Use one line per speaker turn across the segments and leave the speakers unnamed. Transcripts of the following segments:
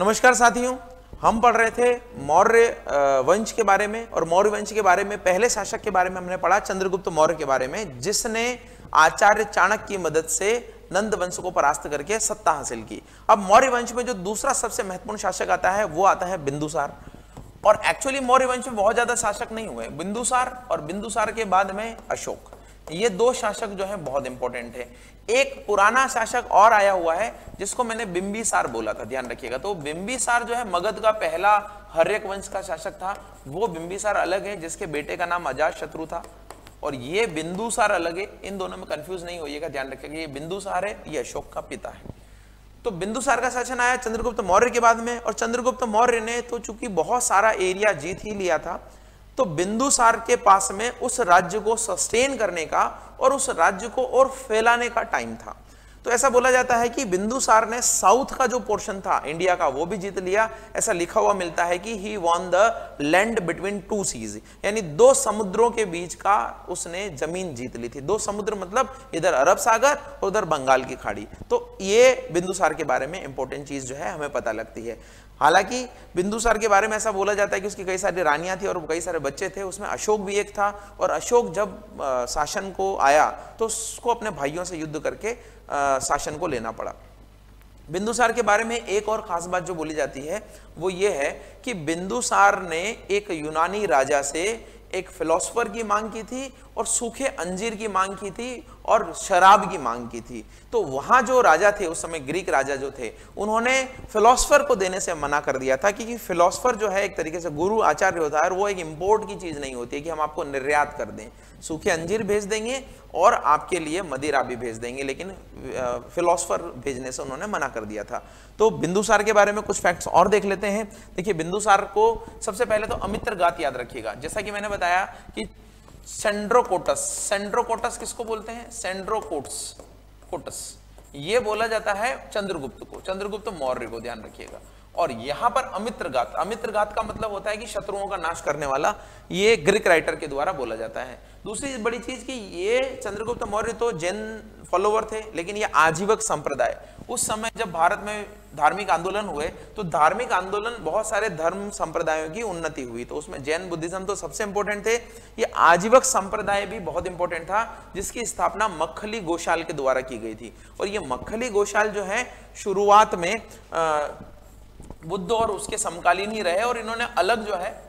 नमस्कार साथियों, हम पढ़ रहे थे मौर्य वंश के बारे में और मौर्य वंश के बारे में पहले शासक के बारे में हमने पढ़ा चंद्रगुप्त मौर्य के बारे में, जिसने आचार्य चाणक्य की मदद से नंद वंश को परास्त करके सत्ता हासिल की। अब मौर्य वंश में जो दूसरा सबसे महत्वपूर्ण शासक आता है वो आता है बिंदुसार। और एक्चुअली मौर्य वंश में बहुत ज्यादा शासक नहीं हुए, बिंदुसार और बिंदुसार के बाद में अशोक, ये दो शासक जो है बहुत इंपॉर्टेंट है। एक पुराना शासक और आया हुआ है जिसको मैंने बिंबिसार बोला था, ध्यान रखिएगा। तो बिंबिसार जो है मगध का पहला हर्यक वंश का शासक था, वो बिंबिसार अलग है जिसके बेटे का नाम अजातशत्रु था, और ये बिंदुसार अलग है। इन दोनों में कंफ्यूज नहीं होइएगा, ध्यान रखिएगा, ये बिंदुसार है, ये अशोक का पिता है। तो बिंदुसार का शासन आया चंद्रगुप्त मौर्य के बाद में, और चंद्रगुप्त मौर्य ने तो चूंकि बहुत सारा एरिया जीत ही लिया था, तो बिंदुसार के पास में उस राज्य को सस्टेन करने का और उस राज्य को और फैलाने का टाइम था। तो ऐसा बोला जाता है कि बिंदुसार ने साउथ का जो पोर्शन था इंडिया का वो भी जीत लिया। ऐसा लिखा हुआ मिलता है कि he won the land between two seas, यानी दो समुद्रों के बीच का उसने जमीन जीत ली थी। दो समुद्र मतलब इधर अरब सागर और उधर बंगाल की खाड़ी। तो ये बिंदुसार के बारे में इंपॉर्टेंट चीज जो है हमें पता लगती है। हालांकि बिंदुसार के बारे में ऐसा बोला जाता है कि उसकी कई सारी रानियां थी और कई सारे बच्चे थे, उसमें अशोक भी एक था। और अशोक जब शासन को आया तो उसको अपने भाइयों से युद्ध करके शासन को लेना पड़ा। बिंदुसार के बारे में एक और खास बात जो बोली जाती है वो ये है कि बिंदुसार ने एक यूनानी राजा से एक फिलोसोफर की मांग की थी और सूखे अंजीर की मांग की थी और शराब की मांग की थी। तो वहां जो राजा थे उस समय, ग्रीक राजा जो थे, उन्होंने फिलोसोफर को देने से मना कर दिया था, क्योंकि फिलोसोफर जो है एक तरीके से गुरु आचार्य होता है और वो एक इंपोर्ट की चीज नहीं होती है कि हम आपको निर्यात कर दें। सूखे अंजीर भेज देंगे और आपके लिए मदिरा भी भेज देंगे, लेकिन फिलोसोफर भेजने से उन्होंने मना कर दिया था। तो बिंदुसार के बारे में कुछ फैक्ट्स और देख लेते हैं। देखिए, बिंदुसार को सबसे पहले तो अमित्रगात याद रखिएगा। जैसा कि मैंने बताया कि सेंड्रोकोटस, सेंड्रोकोटस किसको बोलते हैं? सेंड्रोकोटस, ये बोला जाता है चंद्रगुप्त को, चंद्रगुप्त मौर्य को, ध्यान रखिएगा। और यहां पर अमित्रगात, अमित्रगात का मतलब होता है कि शत्रुओं का नाश करने वाला, ये ग्रीक राइटर के द्वारा बोला जाता है। दूसरी बड़ी चीज कि ये चंद्रगुप्त मौर्य तो जैन फॉलोवर थे, लेकिन ये आजीवक संप्रदाय, उस समय जब भारत में धार्मिक आंदोलन हुए तो धार्मिक आंदोलन, बहुत सारे धर्म संप्रदायों की उन्नति हुई, तो उसमें जैन बुद्धिज्म तो सबसे इंपॉर्टेंट थे। ये आजीवक संप्रदाय भी बहुत इंपॉर्टेंट था, जिसकी स्थापना मक्खली गोशाल के द्वारा की गई थी। और ये मक्खली गोशाल जो है शुरुआत में बुद्ध और उसके समकालीन ही रहे, और इन्होंने अलग जो है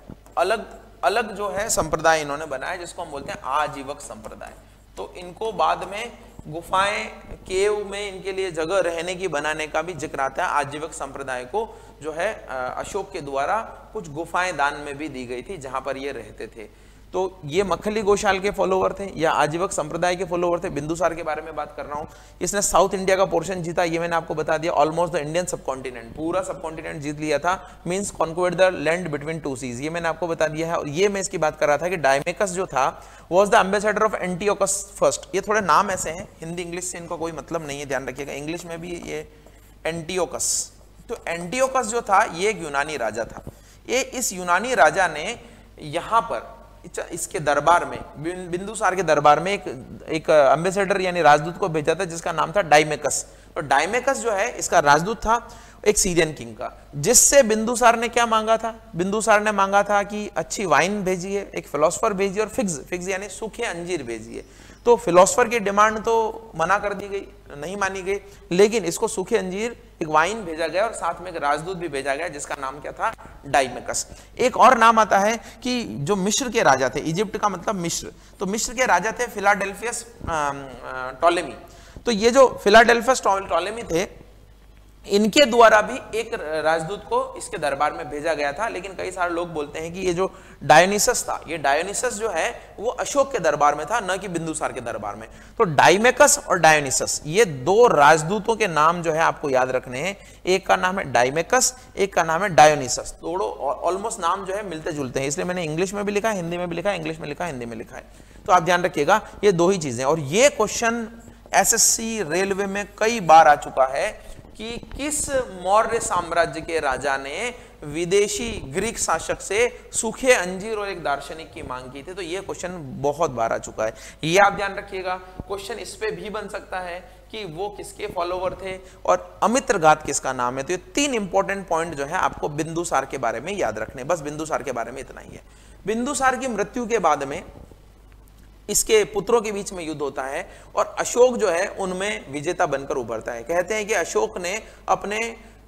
अलग जो है संप्रदाय इन्होंने बनाया, जिसको हम बोलते हैं आजीवक संप्रदाय। तो इनको बाद में गुफाएं, केव में इनके लिए जगह रहने की बनाने का भी जिक्र आता है। आजीवक संप्रदाय को जो है अशोक के द्वारा कुछ गुफाएं दान में भी दी गई थी जहां पर ये रहते थे। तो ये मक्खली गोशाल के फॉलोवर थे या आजीवक संप्रदाय के फॉलोवर थे। बिंदुसार के बारे में बात कर रहा हूं, इसने साउथ इंडिया का पोर्शन जीता, ये मैंने आपको बता दिया। ऑलमोस्ट द इंडियन सबकॉन्टिनेंट, पूरा सबकॉन्टिनेंट जीत लिया था, means conquered the land between two seas, ये मैंने आपको बता दिया है। और ये मैं इसकी बात कर रहा था कि डायमेकस जो था was the ambassador of Antiochus first. ये थोड़े नाम ऐसे हैं, हिंदी इंग्लिश से इनका कोई मतलब नहीं है, ध्यान रखिएगा। इंग्लिश में भी ये एंटियोकस, तो एंटियोकस जो था ये एक यूनानी राजा था। ये इस यूनानी राजा ने यहां पर इसके दरबार में, बिंदुसार के दरबार में एक एम्बेसडर यानी राजदूत को भेजा था जिसका नाम था डायमेकस। और डायमेकस जो है इसका राजदूत था एक सीरियन किंग का, जिससे बिंदुसार ने क्या मांगा था? बिंदुसार ने मांगा था कि अच्छी वाइन भेजिए, एक फिलोसोफर भेजिए और फिग्स यानी सूखे अंजीर भेजिए। तो फिलोसोफर की डिमांड तो मना कर दी गई, नहीं मानी गई, लेकिन इसको सूखे अंजीर, एक वाइन भेजा गया और साथ में एक राजदूत भी भेजा गया जिसका नाम क्या था? डायमेकस। एक और नाम आता है कि जो मिस्र के राजा थे, इजिप्ट का मतलब मिस्र, तो मिस्र के राजा थे फिलाडेल्फियस टॉलेमी। तो ये जो फिलाडेल्फियस टॉलेमी थे, इनके द्वारा भी एक राजदूत को इसके दरबार में भेजा गया था। लेकिन कई सारे लोग बोलते हैं कि ये जो डायोनिसस था, ये डायोनिसस जो है वो अशोक के दरबार में था, न कि बिंदुसार के दरबार में। तो डायमेकस और डायोनिसस, ये दो राजदूतों के नाम जो है आपको याद रखने हैं। एक का नाम है डायमेकस, एक का नाम है डायोनिसस। दोनों ऑलमोस्ट नाम जो है मिलते जुलते हैं, इसलिए मैंने इंग्लिश में भी लिखा है, हिंदी में भी लिखा है, इंग्लिश में लिखा है, हिंदी में लिखा है। तो आप ध्यान रखिएगा, ये दो ही चीजें। और ये क्वेश्चन एसएससी रेलवे में कई बार आ चुका है कि किस मौर्य साम्राज्य के राजा ने विदेशी ग्रीक शासक से सूखे अंजीर और एक दार्शनिक की मांग की थी। तो यह क्वेश्चन बहुत बार आ चुका है, ये आप ध्यान रखिएगा। क्वेश्चन इस पे भी बन सकता है कि वो किसके फॉलोवर थे और अमित्रघात किसका नाम है। तो ये 3 इंपॉर्टेंट पॉइंट जो है आपको बिंदुसार के बारे में याद रखने, बस बिंदुसार के बारे में इतना ही है। बिंदुसार की मृत्यु के बाद में इसके पुत्रों के बीच में युद्ध होता है और अशोक जो है उनमें विजेता बनकर उभरता है। कहते हैं कि अशोक ने अपने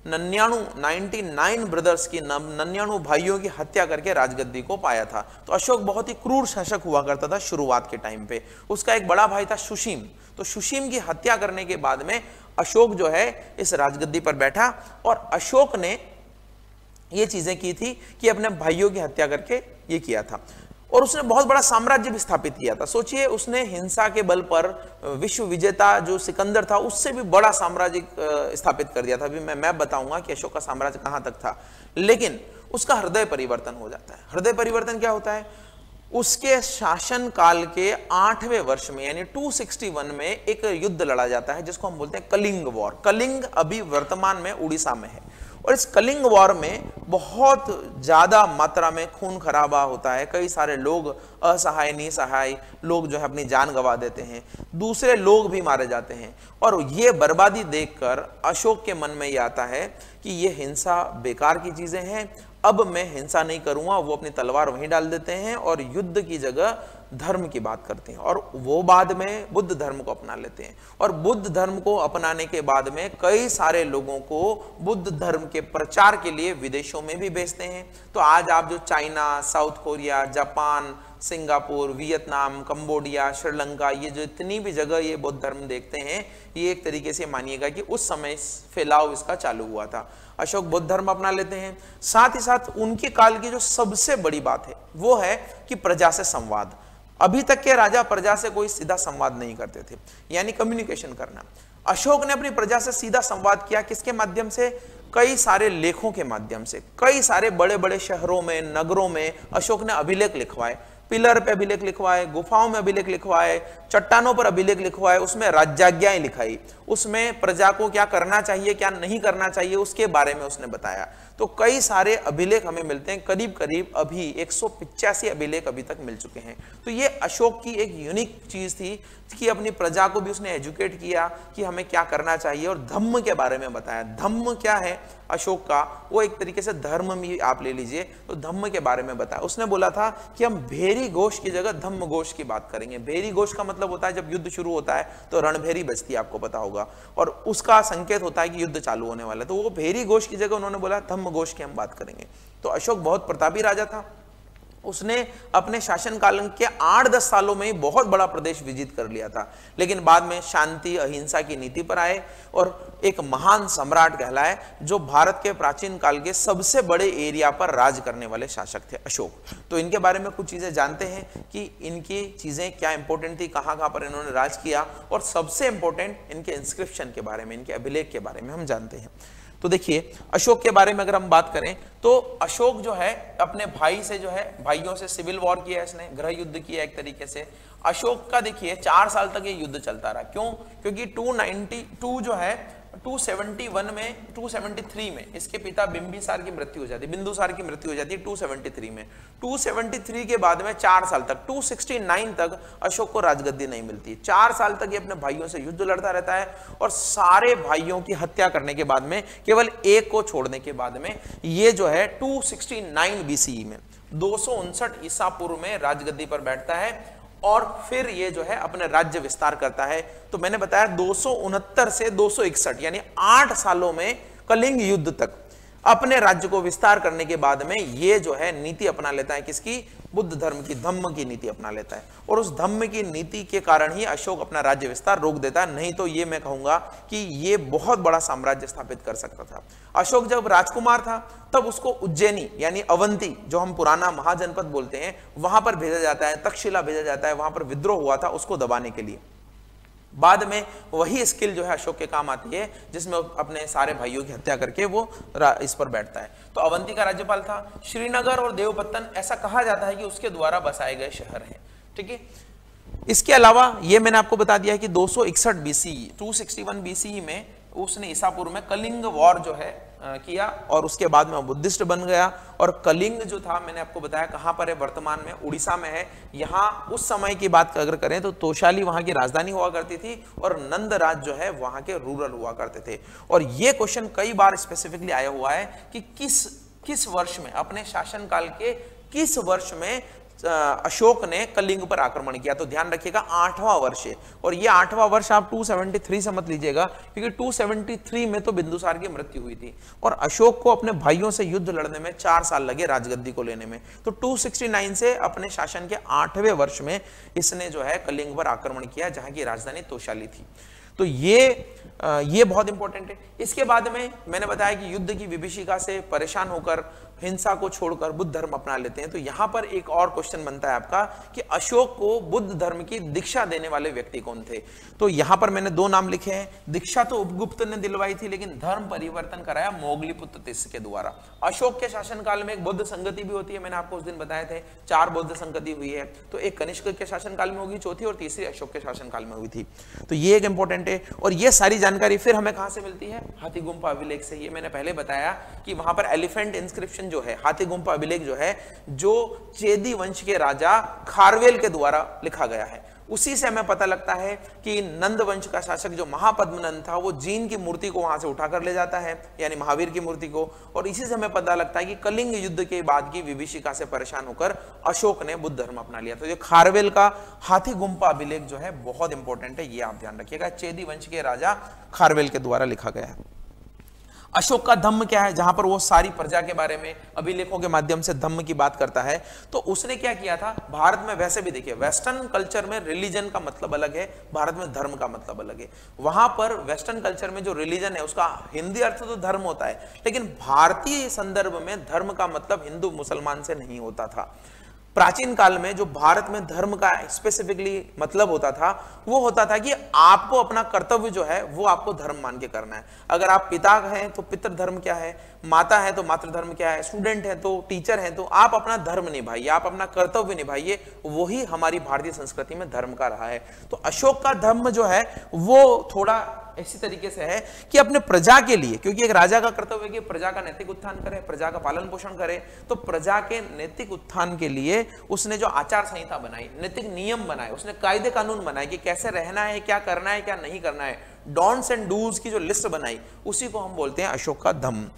99 ब्रदर्स की 99 भाइयों की हत्या करके राजगद्दी को पाया था। तो अशोक बहुत ही क्रूर शासक हुआ करता था शुरुआत के टाइम पे। उसका एक बड़ा भाई था सुशीम, तो सुशीम की हत्या करने के बाद में अशोक जो है इस राजगद्दी पर बैठा और अशोक ने ये चीजें की थी कि अपने भाइयों की हत्या करके ये किया था और उसने बहुत बड़ा साम्राज्य भी स्थापित किया था। सोचिए, उसने हिंसा के बल पर विश्व विजेता जो सिकंदर था उससे भी बड़ा साम्राज्य स्थापित कर दिया था। अभी मैं बताऊंगा कि अशोक का साम्राज्य कहां तक था, लेकिन उसका हृदय परिवर्तन हो जाता है। हृदय परिवर्तन क्या होता है? उसके शासन काल के 8वें वर्ष में यानी 261 में एक युद्ध लड़ा जाता है जिसको हम बोलते हैं कलिंग वॉर। कलिंग अभी वर्तमान में उड़ीसा में है और इस कलिंग वॉर में बहुत ज्यादा मात्रा में खून खराबा होता है। कई सारे लोग असहाय निसहाय लोग जो है अपनी जान गंवा देते हैं, दूसरे लोग भी मारे जाते हैं और ये बर्बादी देखकर अशोक के मन में ये आता है कि ये हिंसा बेकार की चीजें हैं, अब मैं हिंसा नहीं करूंगा। वो अपनी तलवार वहीं डाल देते हैं और युद्ध की जगह धर्म की बात करते हैं और वो बाद में बुद्ध धर्म को अपना लेते हैं और बुद्ध धर्म को अपनाने के बाद में कई सारे लोगों को बुद्ध धर्म के प्रचार के लिए विदेशों में भी भेजते हैं। तो आज आप जो China, south Korea, Japan, Singapore, Vietnam, Cambodia, Sri Lanka, ये जो इतनी भी जगह ये बौद्ध धर्म देखते हैं, ये एक तरीके से मानिएगा कि उस समय फैलाव इसका चालू हुआ था। अशोक बौद्ध धर्म अपना लेते हैं। साथ ही साथ उनके काल की जो सबसे बड़ी बात है वो है कि प्रजा से संवाद। अभी तक के राजा प्रजा से कोई सीधा संवाद नहीं करते थे, यानी कम्युनिकेशन करना। अशोक ने अपनी प्रजा से सीधा संवाद किया, किसके माध्यम से? कई सारे लेखों के माध्यम से। कई सारे बड़े बड़े शहरों में, नगरों में अशोक ने अभिलेख लिखवाए। पिलर पे अभिलेख लिखवाए, गुफाओं में अभिलेख लिखवाए, चट्टानों पर अभिलेख लिखवाए, उसमें राज्याज्ञाएं लिखाई, उसमें प्रजा को क्या करना चाहिए क्या नहीं करना चाहिए उसके बारे में उसने बताया। तो कई सारे अभिलेख हमें मिलते हैं, करीब करीब अभी 185 अभिलेख अभी तक मिल चुके हैं। तो ये अशोक की एक यूनिक चीज थी कि अपनी प्रजा को भी उसने एजुकेट किया कि हमें क्या करना चाहिए और धम्म के बारे में बताया। धम्म क्या है अशोक का? वो एक तरीके से धर्म भी आप ले लीजिए, तो धम्म के बारे में बताया। उसने बोला था कि हम भेरी घोष की जगह धम्म घोष की बात करेंगे। भेरी घोष का मतलब होता है जब युद्ध शुरू होता है तो रणभेरी बजती है, आपको पता होगा, और उसका संकेत होता है कि युद्ध चालू होने वाला है। तो वो भेरी घोष की जगह उन्होंने बोला धम्म घोष की हम बात करेंगे। तो अशोक बहुत प्रतापी राजा था। उसने अपने शासनकाल के 8-10 सालों में ही बहुत बड़ा प्रदेश विजित कर लिया था, लेकिन बाद में शांति अहिंसा की नीति पर आए और एक महान सम्राट कहलाए जो भारत के प्राचीन काल के सबसे बड़े एरिया पर राज करने वाले शासक थे अशोक। तो इनके बारे में कुछ चीजें जानते हैं कि इनकी चीजें क्या इंपॉर्टेंट थी, कहां कहां पर इन्होंने राज किया, और सबसे इंपॉर्टेंट इनके इंस्क्रिप्शन के बारे में, इनके अभिलेख के बारे में हम जानते हैं। तो देखिए अशोक के बारे में अगर हम बात करें तो अशोक जो है अपने भाई से जो है, भाइयों से सिविल वॉर किया, इसने गृह युद्ध किया एक तरीके से। अशोक का देखिए 4 साल तक ये युद्ध चलता रहा। क्यों? क्योंकि 292 जो है 271 में 273 में इसके पिता बिंबिसार की मृत्यु हो जाती है, बिंदुसार की मृत्यु हो जाती है 273 में। 273 के बाद में 4 साल तक 269 तक अशोक को राजगद्दी नहीं मिलती। 4 साल तक ये अपने भाइयों से युद्ध लड़ता रहता है और सारे भाइयों की हत्या करने के बाद में केवल एक को छोड़ने के बाद में ये जो है 269 BCE में 259 ईसा पूर्व में राजगद्दी पर बैठता है और फिर ये जो है अपने राज्य विस्तार करता है। तो मैंने बताया 269 से 261 यानी 8 सालों में कलिंग युद्ध तक अपने राज्य को विस्तार करने के बाद में ये जो है नीति अपना लेता है, किसकी? बुद्ध धर्म की, धम्म की नीति अपना लेता है। और उस धम्म की नीति के कारण ही अशोक अपना राज्य विस्तार रोक देता है, नहीं तो ये मैं कहूंगा कि ये बहुत बड़ा साम्राज्य स्थापित कर सकता था। अशोक जब राजकुमार था तब उसको उज्जैनी यानी अवंती, जो हम पुराना महाजनपद बोलते हैं, वहां पर भेजा जाता है, तक्षशिला भेजा जाता है, वहां पर विद्रोह हुआ था उसको दबाने के लिए। बाद में वही स्किल जो है अशोक के काम आती है जिसमें अपने सारे भाइयों की हत्या करके वो इस पर बैठता है। तो अवंती का राज्यपाल था। श्रीनगर और देवपत्तन ऐसा कहा जाता है कि उसके द्वारा बसाए गए शहर हैं। ठीक है, इसके अलावा ये मैंने आपको बता दिया कि 261 BCE 261 BCE में उसने ईसापुर में कलिंग वॉर जो है किया और उसके बाद में वो बुद्धिस्ट बन गया। और कलिंग जो था मैंने आपको बताया कहां पर है, वर्तमान में उड़ीसा में है। यहां उस समय की बात अगर करें तो तोशाली वहां की राजधानी हुआ करती थी और नंद राज जो है वहां के रूरल हुआ करते थे। और ये क्वेश्चन कई बार स्पेसिफिकली आया हुआ है कि किस वर्ष में, अपने शासनकाल के किस वर्ष में अशोक ने कलिंग पर आक्रमण किया। तो ध्यान रखिएगा 8वां वर्ष है, और ये 8वां वर्ष आप 273 से मत लीजिएगा, क्योंकि 273 में तो बिंदुसार की मृत्यु हुई थी और अशोक को अपने भाइयों से युद्ध लड़ने में 4 साल लगे राजगद्दी को लेने में। तो 269 से अपने शासन के 8वें वर्ष में इसने जो है कलिंग पर आक्रमण किया, जहां की राजधानी तोशाली थी। तो ये बहुत इंपॉर्टेंट है। इसके बाद में मैंने बताया कि युद्ध की विभीषिका से परेशान होकर, हिंसा को छोड़कर बुद्ध धर्म अपना लेते हैं। तो यहां पर एक और क्वेश्चन बनता है आपका कि अशोक को बुद्ध धर्म की दीक्षा देने वाले व्यक्ति कौन थे। तो यहां पर मैंने 2 नाम लिखे हैं। दीक्षा तो उपगुप्त ने दिलवाई थी, लेकिन धर्म परिवर्तन कराया मोगलीपुत्र तिस्स के द्वारा। अशोक के शासनकाल में एक बौद्ध संगति भी होती है, मैंने आपको उस दिन बताए थे 4 बौद्ध संगति हुई है। तो एक कनिष्क के शासनकाल में होगी, चौथी और तीसरी अशोक के शासनकाल में हुई थी। तो ये एक इंपॉर्टेंट है। और ये सारी जानकारी फिर हमें कहां से मिलती है, हाथी गुम्फा अभिलेख से। ये मैंने पहले बताया कि वहां पर एलिफेंट इंस्क्रिप्शन जो है, हाथी गुम्फा अभिलेख जो है, जो चेदी वंश के राजा खारवेल के द्वारा लिखा गया है, उसी से हमें पता लगता है कि नंद वंश का शासक जो महापद्मनंद था वो जीन की मूर्ति को वहां से उठाकर ले जाता है, यानी महावीर की मूर्ति को। और इसी से हमें पता लगता है कि कलिंग युद्ध के बाद की विभीषिका से परेशान होकर अशोक ने बुद्ध धर्म अपना लिया। तो ये खारवेल का हाथी गुम्फा अभिलेख जो है बहुत इंपॉर्टेंट है, ये आप ध्यान रखिएगा। चेदी वंश के राजा खारवेल के द्वारा लिखा गया है। अशोक का धम्म क्या है, जहां पर वो सारी प्रजा के बारे में अभिलेखों के माध्यम से धम्म की बात करता है। तो उसने क्या किया था, भारत में वैसे भी देखिए वेस्टर्न कल्चर में रिलीजन का मतलब अलग है, भारत में धर्म का मतलब अलग है। वहां पर वेस्टर्न कल्चर में जो रिलीजन है उसका हिंदी अर्थ तो धर्म होता है, लेकिन भारतीय संदर्भ में धर्म का मतलब हिंदू मुसलमान से नहीं होता था। प्राचीन काल में जो भारत में धर्म का स्पेसिफिकली मतलब होता था, वो होता था कि आपको अपना कर्तव्य जो है वो आपको धर्म मान के करना है। अगर आप पिता हैं तो पितृ धर्म क्या है, माता है तो मातृ धर्म क्या है, स्टूडेंट है तो टीचर है, तो आप अपना धर्म निभाइए, आप अपना कर्तव्य निभाइए। वही हमारी भारतीय संस्कृति में धर्म का रहा है। तो अशोक का धर्म जो है वो थोड़ा इसी तरीके से है कि अपने प्रजा के लिए, क्योंकि एक राजा का कर्तव्य है कि प्रजा का नैतिक उत्थान करे, प्रजा का पालन पोषण करे। तो प्रजा के नैतिक उत्थान के लिए उसने जो आचार संहिता बनाई, नैतिक नियम बनाए, उसने कायदे कानून बनाए कि कैसे रहना है, क्या करना है, क्या नहीं करना है, डॉन्ट्स एंड डूज की जो लिस्ट बनाई, उसी को हम बोलते हैं अशोक का धम्म।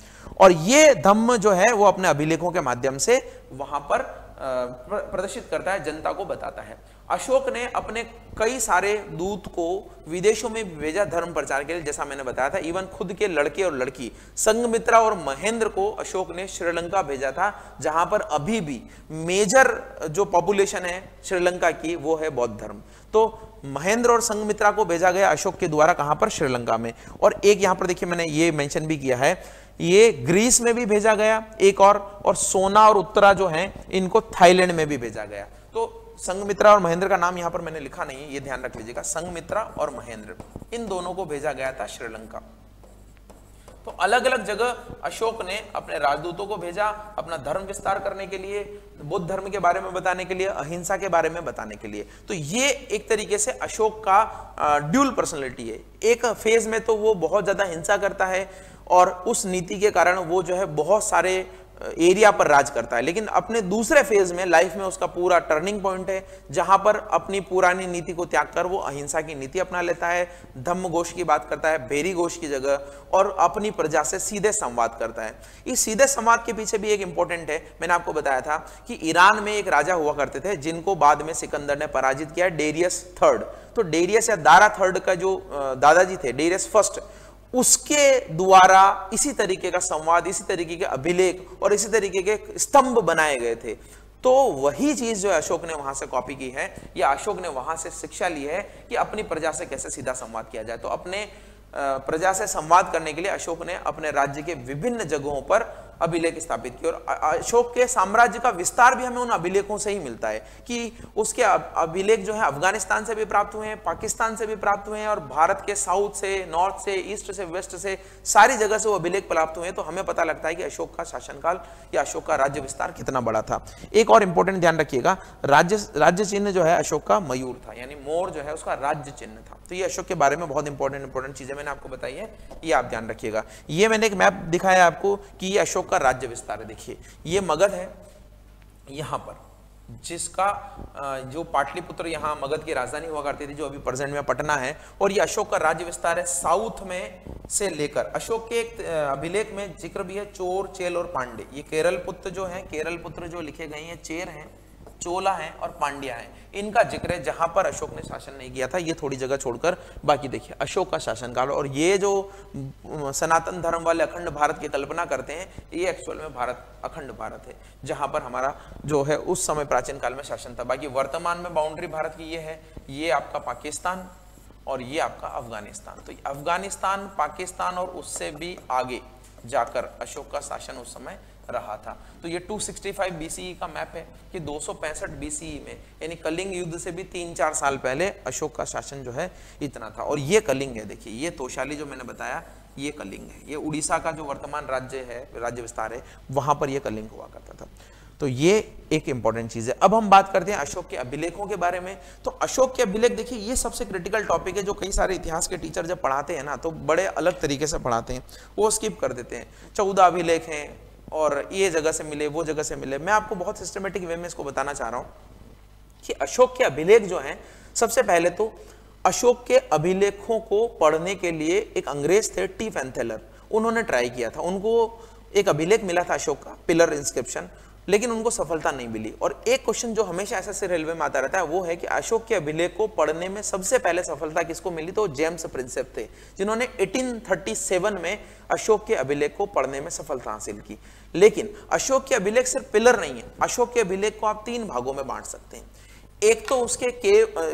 और ये धम्म जो है वो अपने अभिलेखों के माध्यम से वहां पर प्रदर्शित करता है, जनता को बताता है। अशोक ने अपने कई सारे दूत को विदेशों में भेजा धर्म प्रचार के लिए, जैसा मैंने बताया था। इवन खुद के लड़के और लड़की संघमित्रा और महेंद्र को अशोक ने श्रीलंका भेजा था, जहां पर अभी भी मेजर जो पॉपुलेशन है श्रीलंका की वो है बौद्ध धर्म। तो महेंद्र और संघमित्रा को भेजा गया अशोक के द्वारा, कहां पर, श्रीलंका में। और एक यहां पर देखिए मैंने ये मेंशन भी किया है, ये ग्रीस में भी भेजा गया एक और सोना और उत्तरा जो हैं इनको थाईलैंड में भी भेजा गया। तो संघमित्रा और महेंद्र का नाम यहां पर मैंने लिखा नहीं है, ये ध्यान रख लीजिएगा। संघमित्रा और महेंद्र, इन दोनों को भेजा गया था श्रीलंका। तो अलग अलग जगह अशोक ने अपने राजदूतों को भेजा अपना धर्म विस्तार करने के लिए, बुद्ध धर्म के बारे में बताने के लिए, अहिंसा के बारे में बताने के लिए। तो ये एक तरीके से अशोक का ड्यूल पर्सनैलिटी है। एक फेज में तो वो बहुत ज्यादा हिंसा करता है और उस नीति के कारण वो जो है बहुत सारे एरिया पर राज करता है, लेकिन अपने दूसरे फेज में लाइफ में उसका पूरा टर्निंग पॉइंट है, जहां पर अपनी पुरानी नीति को त्याग कर वो अहिंसा की नीति अपना लेता है, धम्म घोष की बात करता है भेरी घोष की जगह, और अपनी प्रजा से सीधे संवाद करता है। इस सीधे संवाद के पीछे भी एक इंपॉर्टेंट है, मैंने आपको बताया था कि ईरान में एक राजा हुआ करते थे जिनको बाद में सिकंदर ने पराजित किया, डेरियस थर्ड। तो डेरियस या दारा थर्ड का जो दादाजी थे, डेरियस फर्स्ट, उसके द्वारा इसी तरीके का संवाद, इसी तरीके के अभिलेख और इसी तरीके के स्तंभ बनाए गए थे। तो वही चीज जो अशोक ने वहां से कॉपी की है, या अशोक ने वहां से शिक्षा ली है कि अपनी प्रजा से कैसे सीधा संवाद किया जाए। तो अपने प्रजा से संवाद करने के लिए अशोक ने अपने राज्य के विभिन्न जगहों पर अभिलेख स्थापित किए। और अशोक के साम्राज्य का विस्तार भी हमें उन अभिलेखों से ही मिलता है कि उसके अभिलेख जो है अफगानिस्तान से भी प्राप्त हुए हैं, पाकिस्तान से भी प्राप्त हुए हैं, और भारत के साउथ से, नॉर्थ से, ईस्ट से, वेस्ट से, सारी जगह से वो अभिलेख प्राप्त हुए हैं। तो हमें पता लगता है कि अशोक का शासनकाल या अशोक का राज्य विस्तार कितना बड़ा था। एक और इंपॉर्टेंट ध्यान रखिएगा, राज्य चिन्ह जो है अशोक का मयूर था, यानी मोर जो है उसका राज्य चिन्ह था। तो ये अशोक के बारे में बहुत इंपॉर्टेंट चीजें मैंने आपको बताई है, ये आप ध्यान रखिएगा। ये मैंने एक मैप दिखाया आपको कि ये अशोक का राज्य विस्तार है। देखिए ये मगध है यहाँ पर, जिसका जो पाटलिपुत्र यहाँ मगध की राजधानी हुआ करती थी, जो अभी प्रेजेंट में पटना है, और ये अशोक का राज्य विस्तार है साउथ में से लेकर। अशोक के एक अभिलेख में जिक्र भी है चोर, चेल और पांडे। ये केरल पुत्र जो है, केरल पुत्र जो लिखे गए हैं, चेर हैं, चोला है और पांड्या है, इनका जिक्र है जहां पर अशोक ने शासन नहीं किया था। ये थोड़ी जगह छोड़कर बाकी देखिए अशोक का शासनकाल। और ये जो सनातन धर्म वाले अखंड भारत की कल्पना करते हैं, ये एक्चुअल में भारत अखंड भारत है, जहां पर हमारा जो है उस समय प्राचीन काल में शासन था। बाकी वर्तमान में बाउंड्री भारत की ये है, ये आपका पाकिस्तान और ये आपका अफगानिस्तान। तो अफगानिस्तान, पाकिस्तान और उससे भी आगे जाकर अशोक का शासन उस समय रहा था। तो ये 265 बीसीई का मैप है कि 265 बीसीई में, यानी कलिंग युद्ध से भी 3-4 साल पहले अशोक का शासन जो है इतना था। और ये कलिंग है, देखिए ये तोशाली जो मैंने बताया, ये कलिंग है। ये उड़ीसा का जो वर्तमान राज्य है, राज्य विस्तार है, वहां पर ये कलिंग हुआ करता था। तो ये एक इंपॉर्टेंट चीज है। अब हम बात करते हैं अशोक के अभिलेखों के बारे में। तो अशोक के अभिलेख देखिए ये सबसे क्रिटिकल टॉपिक है, जो कई सारे इतिहास के टीचर जब पढ़ाते हैं ना, तो बड़े अलग तरीके से पढ़ाते हैं, वो स्किप कर देते हैं। 14 अभिलेख हैं और ये जगह से मिले, वो जगह से मिले। मैं आपको बहुत सिस्टमेटिक वे में इसको बताना चाह रहा हूं कि अशोक के अभिलेख जो हैं, सबसे पहले तो अशोक के अभिलेखों को पढ़ने के लिए एक अंग्रेज थे, टी फैंथेलर, उन्होंने ट्राई किया था। उनको एक अभिलेख मिला था अशोक का, पिलर इंस्क्रिप्शन, लेकिन उनको सफलता नहीं मिली। और एक क्वेश्चन जो हमेशा ऐसे रेलवे में आता रहता है वो है कि अशोक के अभिलेख को पढ़ने में सबसे पहले सफलता किसको मिली? तो जेम्स प्रिंसेप थे, जिन्होंने 1837 में अशोक के अभिलेख को पढ़ने में सफलता हासिल की। लेकिन अशोक के अभिलेख सिर्फ पिलर नहीं है, अशोक के अभिलेख को आप 3 भागों में बांट सकते हैं। एक तो उसके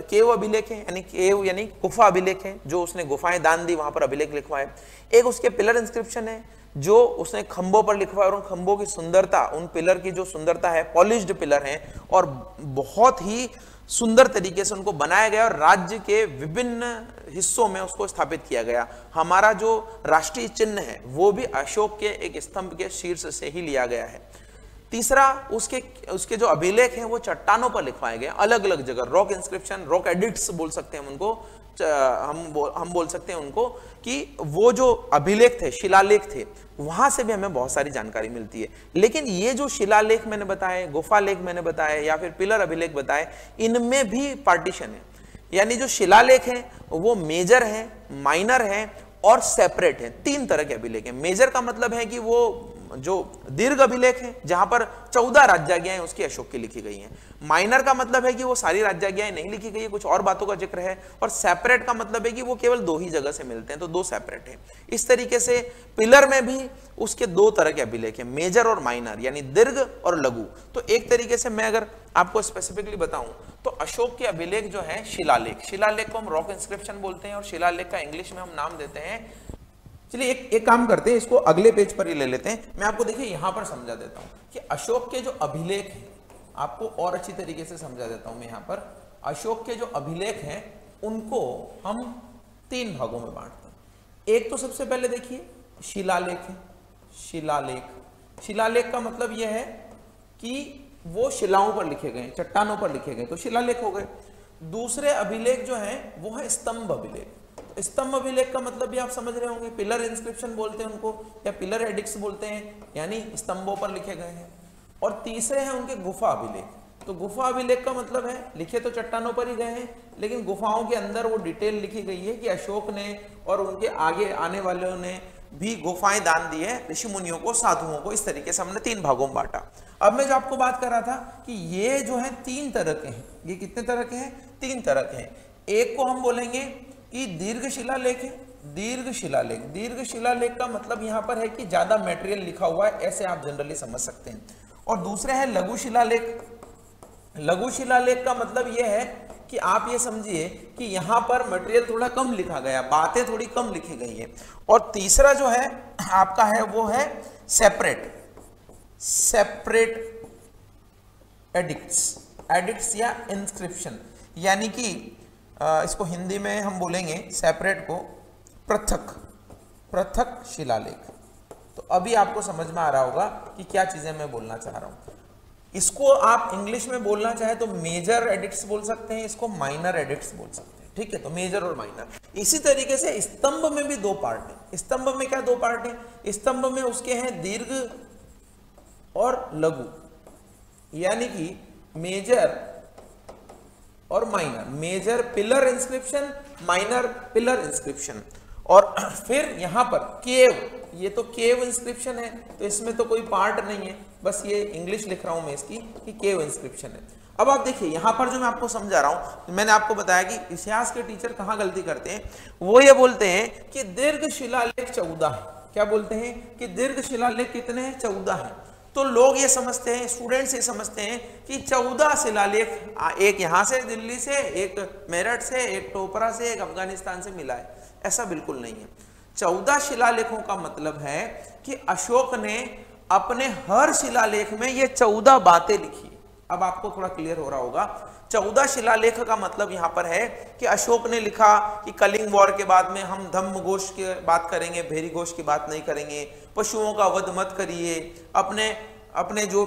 केव अभिलेख है, यानी केव यानी गुफा अभिलेख है, जो उसने गुफाएं दान दी, वहां पर अभिलेख लिखवाए। एक उसके पिलर इंस्क्रिप्शन है, जो उसने खंभों पर लिखवाया, और उन खंभों की सुंदरता, उन पिलर की जो सुंदरता है, पॉलिश्ड पिलर हैं और बहुत ही सुंदर तरीके से उनको बनाया गया और राज्य के विभिन्न हिस्सों में उसको स्थापित किया गया। हमारा जो राष्ट्रीय चिन्ह है वो भी अशोक के एक स्तंभ के शीर्ष से ही लिया गया है। तीसरा, उसके जो अभिलेख हैं वो चट्टानों पर लिखवाए गए, अलग अलग जगह, रॉक इंस्क्रिप्शन, रॉक एडिक्ट्स बोल सकते हैं उनको, हम बोल सकते हैं उनको, कि वो जो अभिलेख थे, शिलालेख थे, वहां से भी हमें बहुत सारी जानकारी मिलती है। लेकिन ये जो शिलालेख मैंने बताए, गुफा लेख मैंने बताए, या फिर पिलर अभिलेख बताए, इनमें भी पार्टीशन है। यानी जो शिलालेख हैं वो मेजर हैं, माइनर हैं और सेपरेट हैं। 3 तरह के अभिलेख हैं। मेजर का मतलब है कि वो जो दीर्घ अभिलेख है, जहां पर 14 राज्याज्ञाएं उसकी अशोक की लिखी गई हैं। माइनर का मतलब है कि वो सारी राज्याज्ञाएं नहीं लिखी गई है, कुछ और बातों का जिक्र है। और सेपरेट का मतलब है कि वो केवल 2 ही जगह से मिलते हैं, तो 2 सेपरेट है। इस तरीके से पिलर में भी उसके 2 तरह के अभिलेख हैं, मेजर और माइनर, यानी दीर्घ और लघु। तो एक तरीके से मैं अगर आपको स्पेसिफिकली बताऊं तो अशोक के अभिलेख जो है शिलालेख, शिलालेख को हम रॉक इंस्क्रिप्शन बोलते हैं और शिलालेख का इंग्लिश में हम नाम देते हैं। चलिए एक काम करते हैं, इसको अगले पेज पर ही ले लेते हैं। मैं आपको देखिए यहां पर समझा देता हूं कि अशोक के जो अभिलेख हैं, आपको और अच्छी तरीके से समझा देता हूं मैं यहां पर। अशोक के जो अभिलेख हैं उनको हम 3 भागों में बांटते हैं। एक तो सबसे पहले देखिए शिलालेख है। शिलालेख, शिलालेख का मतलब यह है कि वो शिलाओं पर लिखे गए, चट्टानों पर लिखे गए, तो शिलालेख हो गए। दूसरे अभिलेख जो हैं वो है स्तंभ अभिलेख। स्तंभ अभिलेख का मतलब भी आप समझ रहे होंगे, पिलर इंस्क्रिप्शन बोलते हैं उनको, या पिलर एडिक्ट्स बोलते हैं, यानी स्तंभों पर लिखे गए हैं। और तीसरे हैं उनके गुफा अभिलेख। तो गुफा अभिलेख का मतलब है लिखे तो चट्टानों पर ही गए हैं, लेकिन गुफाओं के अंदर वो डिटेल लिखी गई है कि अशोक ने और उनके आगे आने वालों ने भी गुफाएं दान दी है ऋषि मुनियों को, साधुओं को। इस तरीके से हमने 3 भागों में बांटा। अब मैं जो आपको बात कर रहा था कि ये जो है 3 तरह के हैं। ये कितने तरह के हैं? 3 तरह के हैं। एक को हम बोलेंगे कि दीर्घ शिलालेख है। दीर्घ शिलालेख, दीर्घ शिलालेख का मतलब यहां पर है कि ज्यादा मटेरियल लिखा हुआ है, ऐसे आप जनरली समझ सकते हैं। और दूसरे है लघु शिलालेख। लघु शिलालेख का मतलब यह है कि आप ये समझिए कि यहां पर मटेरियल थोड़ा कम लिखा गया, बातें थोड़ी कम लिखी गई है। और तीसरा जो है आपका है वो है सेपरेट, सेपरेट एडिक्ट्स, एडिक्ट्स या इंस्क्रिप्शन, यानी कि इसको हिंदी में हम बोलेंगे सेपरेट को पृथक, पृथक शिलालेख। तो अभी आपको समझ में आ रहा होगा कि क्या चीजें मैं बोलना चाह रहा हूं। इसको आप इंग्लिश में बोलना चाहे तो मेजर एडिक्ट्स बोल सकते हैं, इसको माइनर एडिक्ट्स बोल सकते हैं। ठीक है, तो मेजर और माइनर। इसी तरीके से स्तंभ में भी दो पार्ट है। स्तंभ में क्या दो पार्ट है? स्तंभ में उसके हैं दीर्घ और लघु, यानी कि मेजर और minor. Major pillar inscription, minor pillar inscription. और फिर यहां पर केव, ये तो केव इंस्क्रिप्शन है, तो इसमें तो कोई पार्ट नहीं है, बस ये इंग्लिश लिख रहा हूं मैं इसकी कि केव इंस्क्रिप्शन है। अब आप देखिए यहां पर जो मैं आपको समझा रहा हूं, मैंने आपको बताया कि इतिहास के टीचर कहां गलती करते हैं। वो ये बोलते हैं कि दीर्घ शिलालेख 14 है। क्या बोलते हैं कि दीर्घ शिलालेख कितने हैं? 14 है। तो लोग ये समझते हैं, स्टूडेंट्स ये समझते हैं कि 14 शिलालेख, एक यहां से दिल्ली से, एक मेरठ से, एक टोपरा से, एक अफगानिस्तान से मिला है। ऐसा बिल्कुल नहीं है। 14 शिलालेखों का मतलब है कि अशोक ने अपने हर शिलालेख में ये 14 बातें लिखी। अब आपको थोड़ा क्लियर हो रहा होगा। 14 शिलालेख का मतलब यहां पर है कि अशोक ने लिखा कि कलिंग वॉर के बाद में हम धम्म घोष की बात करेंगे, भेरी घोष की बात नहीं करेंगे, पशुओं का वध मत करिए, अपने जो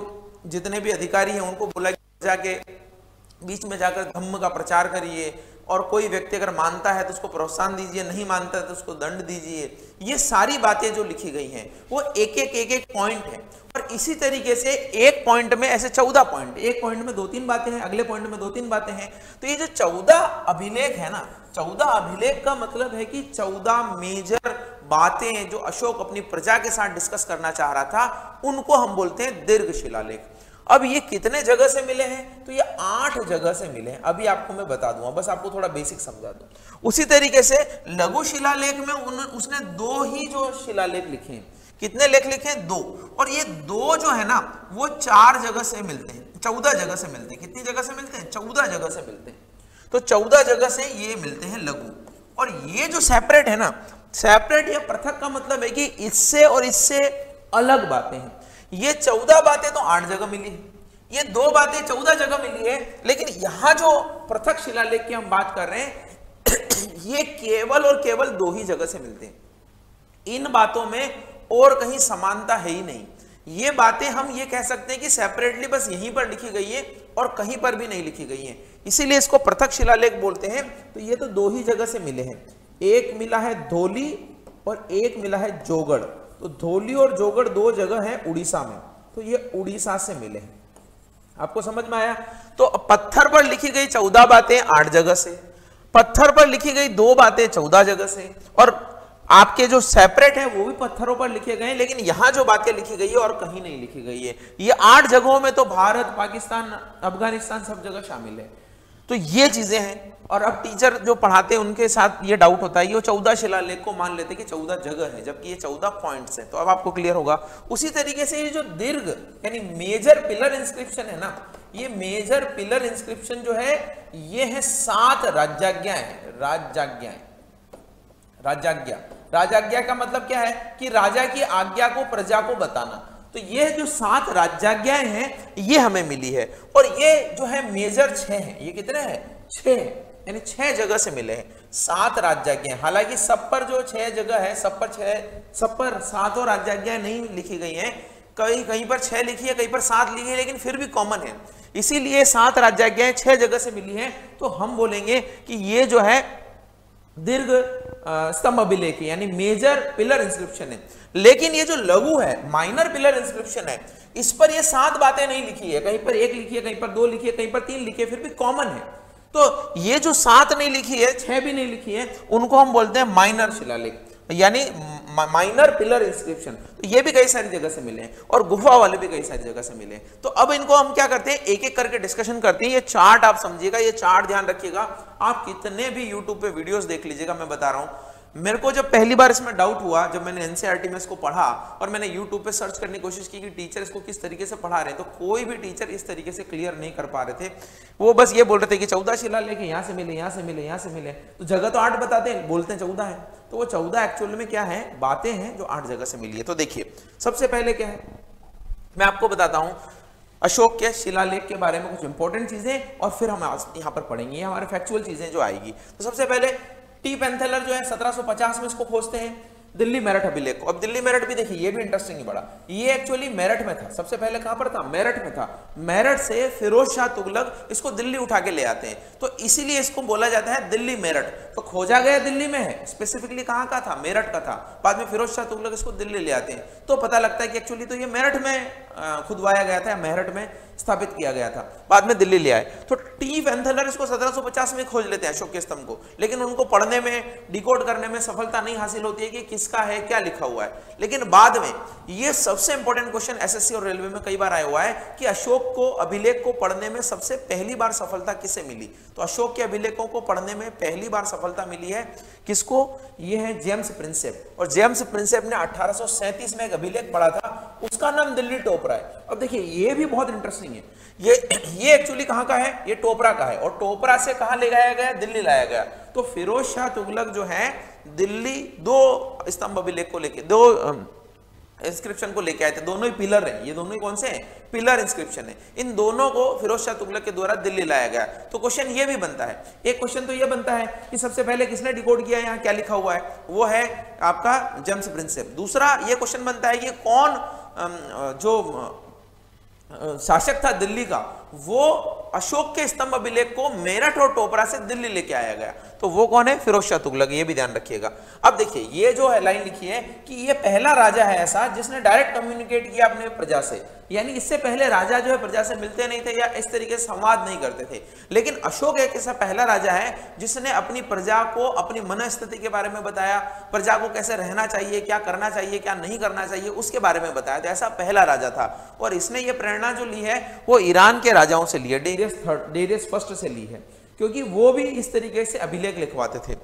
जितने भी अधिकारी हैं उनको बोला जाके बीच में जाकर धम्म का प्रचार करिए, और कोई व्यक्ति अगर मानता है तो उसको प्रोत्साहन दीजिए, नहीं मानता है तो उसको दंड दीजिए। ये सारी बातें जो लिखी गई हैं वो एक एक पॉइंट है। और इसी तरीके से एक पॉइंट में ऐसे 14 पॉइंट, एक पॉइंट में 2-3 बातें हैं, अगले पॉइंट में 2-3 बातें हैं। तो ये जो 14 अभिलेख है ना, 14 अभिलेख का मतलब है कि 14 मेजर बातें जो अशोक अपनी प्रजा के साथ डिस्कस करना चाह रहा था, उनको हम बोलते हैं दीर्घ शिलालेख। अब ये कितने जगह से मिले हैं? तो ये 8 जगह से मिले हैं। अभी आपको मैं बता दूंगा, बस आपको थोड़ा बेसिक समझा दूं। उसी तरीके से लघु शिलालेख में उसने 2 ही जो शिलालेख लिखे हैं। कितने लेख लिखे हैं? 2। और ये 2 जो है ना वो 4 जगह से मिलते हैं, 14 जगह से मिलते हैं। कितनी जगह से मिलते हैं? 14 जगह से मिलते हैं। तो 14 जगह से ये मिलते हैं लघु। और ये जो सेपरेट है ना, सेपरेट या पृथक का मतलब है कि इससे और इससे अलग बातें हैं। ये 14 बातें तो 8 जगह मिली है, ये 2 बातें 14 जगह मिली है, लेकिन यहां जो पृथक शिलालेख की हम बात कर रहे हैं ये केवल और केवल 2 ही जगह से मिलते हैं। इन बातों में और कहीं समानता है ही नहीं। ये बातें हम ये कह सकते हैं कि सेपरेटली बस यहीं पर लिखी गई है और कहीं पर भी नहीं लिखी गई है, इसीलिए इसको पृथक शिलालेख बोलते हैं। तो ये तो 2 ही जगह से मिले हैं, एक मिला है धौली और एक मिला है जोगड़। तो धौली और जोगड़ 2 जगह है उड़ीसा में, तो ये उड़ीसा से मिले हैं। आपको समझ में आया? तो पत्थर पर लिखी गई 14 बातें 8 जगह से, पत्थर पर लिखी गई 2 बातें 14 जगह से, और आपके जो सेपरेट है वो भी पत्थरों पर लिखे गए हैं, लेकिन यहां जो बातें लिखी गई है और कहीं नहीं लिखी गई है। ये 8 जगहों में तो भारत, पाकिस्तान, अफगानिस्तान सब जगह शामिल है। तो ये चीजें हैं। और अब टीचर जो पढ़ाते हैं उनके साथ ये डाउट होता है, ये 14 शिलालेख को मान लेते कि 14 जगह है, जबकि ये 14 पॉइंट्स हैं। तो अब आपको क्लियर होगा। उसी तरीके से ये जो दीर्घ यानी मेजर पिलर इंस्क्रिप्शन है ना, ये मेजर पिलर इंस्क्रिप्शन जो है ये है 7 राजाज्ञाएं। राजाज्ञा का मतलब क्या है कि राजा की आज्ञा को प्रजा को बताना। तो ये जो 7 राजाज्ञाएं हैं ये हमें मिली है, और ये जो है मेजर 6 है। ये कितने हैं? 6 है, यानी 6 जगह से मिले हैं 7 राजाज्ञाएं। हालांकि सब पर जो 6 जगह है, सब पर 7 राजाज्ञाएं नहीं लिखी गई हैं। कहीं पर 6 लिखी है, कहीं पर 7 लिखी है, लेकिन फिर भी कॉमन है। इसीलिए 7 राजाज्ञाएं 6 जगह से मिली हैं। तो हम बोलेंगे कि ये जो है दीर्घ स्तंभ अभिलेख यानी मेजर पिलर इंस्क्रिप्शन है। लेकिन ये जो लघु है, माइनर पिलर इंस्क्रिप्शन है, इस पर ये 7 बातें नहीं लिखी है। कहीं पर 1 लिखी है, कहीं पर 2 लिखी है, कहीं पर 3 लिखी है, फिर भी कॉमन है। तो ये जो 7 नहीं लिखी है, 6 भी नहीं लिखी है, उनको हम बोलते हैं माइनर शिलालेख यानी माइनर पिलर इंस्क्रिप्शन। तो ये भी कई सारी जगह से मिले हैं, और गुफा वाले भी कई सारी जगह से मिले हैं। तो अब इनको हम क्या करते हैं, एक एक करके डिस्कशन करते हैं। ये चार्ट आप समझिएगा, ये चार्ट ध्यान रखिएगा। आप कितने भी यूट्यूब पे वीडियोस देख लीजिएगा, मैं बता रहा हूं। मेरे को जब पहली बार इसमें डाउट हुआ, जब मैंने एनसीईआरटी में इसको पढ़ा और मैंने यूट्यूब पे सर्च करने की कोशिश की कि टीचर इसको किस तरीके से पढ़ा रहे हैं, तो कोई भी टीचर इस तरीके से क्लियर नहीं कर पा रहे थे। वो बस ये बोल रहे थे कि 14 शिलालेख यहाँ से मिले, यहाँ से मिले, यहाँ से मिले। तो जगह तो 8 बताते हैं, बोलते हैं 14 है। तो वो 14 एक्चुअल में क्या है, बातें हैं जो 8 जगह से मिली है। तो देखिए सबसे पहले क्या है, मैं आपको बताता हूं अशोक के शिलालेख के बारे में कुछ इंपॉर्टेंट चीजें, और फिर हम यहाँ पर पढ़ेंगे हमारे फैक्चुअल चीजें जो आएगी। तो सबसे पहले टी पेंथेलर जो है 1750 में इसको खोजते हैं। दिल्ली मेरठ अभिलेख को। अब दिल्ली मेरठ भी देखिए, ये भी इंटरेस्टिंग ही बड़ा, ये एक्चुअली मेरठ में था, सबसे पहले कहां पर था, मेरठ में था। मेरठ से फिरोज शाह तुगलक इसको दिल्ली उठा के ले आते हैं, तो इसीलिए इसको बोला जाता है दिल्ली मेरठ। तो खोजा गया दिल्ली में है, स्पेसिफिकली कहां का था, मेरठ का था। बाद में फिरोज शाह तुगलक इसको दिल्ली ले आते हैं, तो पता लगता है कि एक्चुअली तो ये मेरठ में खुदवाया गया था, मेरठ में स्थापित किया गया था, बाद में दिल्ली ले आए। तो टी वेंथलर इसको 1750 में खोज लेते हैं अशोक के स्तंभ को, लेकिन उनको पढ़ने में, डिकोड करने में सफलता नहीं हासिल होती है कि किसका है, क्या लिखा हुआ है। लेकिन बाद में ये सबसे इंपॉर्टेंट क्वेश्चन एसएससी और रेलवे में कई बार आया हुआ है कि अशोक को अभिलेख को पढ़ने में सबसे पहली बार सफलता किसे मिली। तो अशोक के अभिलेखों को पढ़ने में पहली बार सफलता मिली है किसको, ये है जेम्स प्रिंसेप। और जेम्स प्रिंसेप ने 1837 में एक अभिलेख पढ़ा था, उसका नाम दिल्ली टोपरा है। अब देखिए ये भी बहुत इंटरेस्टिंग है, ये एक्चुअली कहां का है, ये टोपरा का है, और टोपरा से कहां ले जाया गया, दिल्ली लाया गया। तो फिरोज शाह तुगलक जो है दिल्ली 2 स्तंभ अभिलेख को लेके, 2 इंस्क्रिप्शन को लेके आए थे, दोनों ही पिलर हैं, ये दोनों ही कौन से हैं, पिलर इंस्क्रिप्शन है। इन दोनों को फिरोज शाह तुगलक के द्वारा दिल्ली लाया गया। तो क्वेश्चन ये भी बनता है, एक क्वेश्चन तो ये बनता है कि सबसे पहले किसने डिकोड किया, यहाँ क्या लिखा हुआ है, वो है आपका जेम्स प्रिंसेप। दूसरा ये क्वेश्चन बनता है कि कौन जो शासक था दिल्ली का, वो अशोक के स्तंभ अभिलेख को मेरठ और टोपरा से दिल्ली लेके आया गया, तो वो कौन है, फिरोज शाह तुगलक। ये भी ध्यान रखिएगा। अब देखिए ये जो है लाइन लिखी है कि ये पहला राजा है ऐसा जिसने डायरेक्ट कम्युनिकेट किया अपने प्रजा से, यानी इससे पहले राजा जो है प्रजा से मिलते नहीं थे या इस तरीके से संवाद नहीं करते थे। लेकिन अशोक एक ऐसा पहला राजा है जिसने अपनी प्रजा को अपनी मनस्थिति के बारे में बताया, प्रजा को कैसे रहना चाहिए, क्या करना चाहिए, क्या नहीं करना चाहिए, उसके बारे में बताया। तो ऐसा पहला राजा था, और इसने ये प्रेरणा जो ली है वो ईरान के राजाओं से ली है, डेरियस फर्स्ट से ली है, क्योंकि वो भी इस तरीके से अभिलेख लिखवाते थे।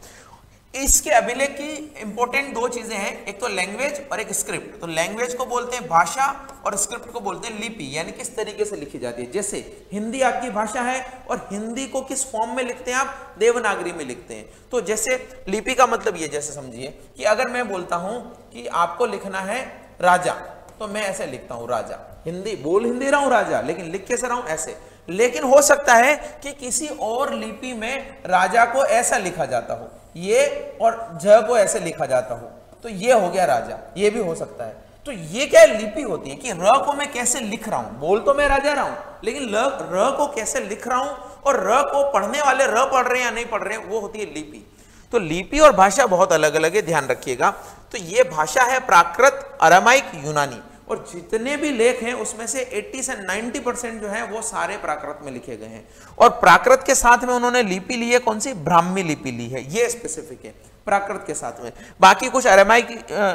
इसके अभिलेख की इंपॉर्टेंट 2 चीजें हैं, एक तो लैंग्वेज और एक स्क्रिप्ट। तो लैंग्वेज को बोलते हैं भाषा और स्क्रिप्ट को बोलते हैं लिपि, यानी किस तरीके से लिखी जाती है। जैसे हिंदी आपकी भाषा है, और हिंदी को किस फॉर्म में लिखते हैं आप, देवनागरी में लिखते हैं। तो जैसे लिपि का मतलब ये, जैसे समझिए कि अगर मैं बोलता हूं कि आपको लिखना है राजा, तो मैं ऐसे लिखता हूं राजा, हिंदी बोल हिंदी रहा हूं राजा, लेकिन लिख कैसे रहा हूं, ऐसे। लेकिन हो सकता है कि किसी और लिपि में राजा को ऐसा लिखा जाता हो, ये और ज को ऐसे लिखा जाता हो, तो ये हो गया राजा, ये भी हो सकता है। तो ये क्या लिपि होती है कि र को मैं कैसे लिख रहा हूं, बोल तो मैं राजा रहा हूं, लेकिन र को कैसे लिख रहा हूं, और र को पढ़ने वाले र पढ़ रहे हैं या नहीं पढ़ रहे हैं, वो होती है लिपि। तो लिपि और भाषा बहुत अलग अलग है, ध्यान रखिएगा। तो ये भाषा है प्राकृत, अरामाइक, यूनानी, और जितने भी लेख हैं उसमें से 80 से 90% जो है वो सारे प्राकृत में लिखे गए हैं। और प्राकृत के साथ में उन्होंने लिपि ली है, कौन सी, ब्राह्मी लिपि ली है, ये स्पेसिफिक है प्राकृत के साथ में। बाकी कुछ अरामाइक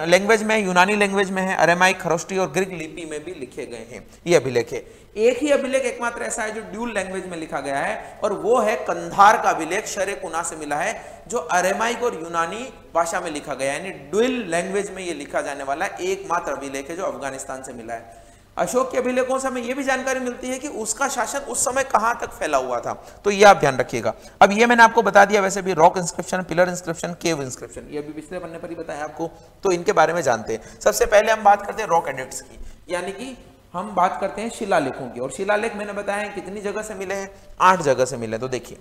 लैंग्वेज में, यूनानी लैंग्वेज में है, अरामाइक, खरोष्टी और ग्रीक लिपि में भी लिखे गए हैं ये अभिलेख है। एक ही अभिलेख एकमात्र ऐसा है जो ड्यूल लैंग्वेज में लिखा गया है, और वो है कंधार का अभिलेख, शरे कुना से मिला है, जो अरामाइक और यूनानी भाषा में लिखा गया है, यानी ड्यूल लैंग्वेज में ये लिखा जाने वाला एकमात्र अभिलेख है जो अफगानिस्तान से मिला है। अशोक के अभिलेखों से हमें यह भी जानकारी मिलती है कि उसका शासन उस समय कहां तक फैला हुआ था, तो ये आप ध्यान रखिएगा। अब ये मैंने आपको बता दिया, वैसे भी रॉक इंस्क्रिप्शन, पिलर इंस्क्रिप्शन, केव इंस्क्रिप्शन, ये अभी पिछले पन्ने पर ही बताया आपको, तो इनके बारे में जानते हैं। सबसे पहले हम बात करते हैं रॉक एडिक्ट्स की, यानी कि हम बात करते हैं शिलालेखों की। और शिलालेख मैंने बताया कितनी जगह से मिले हैं, 8 जगह से मिले। तो देखिए,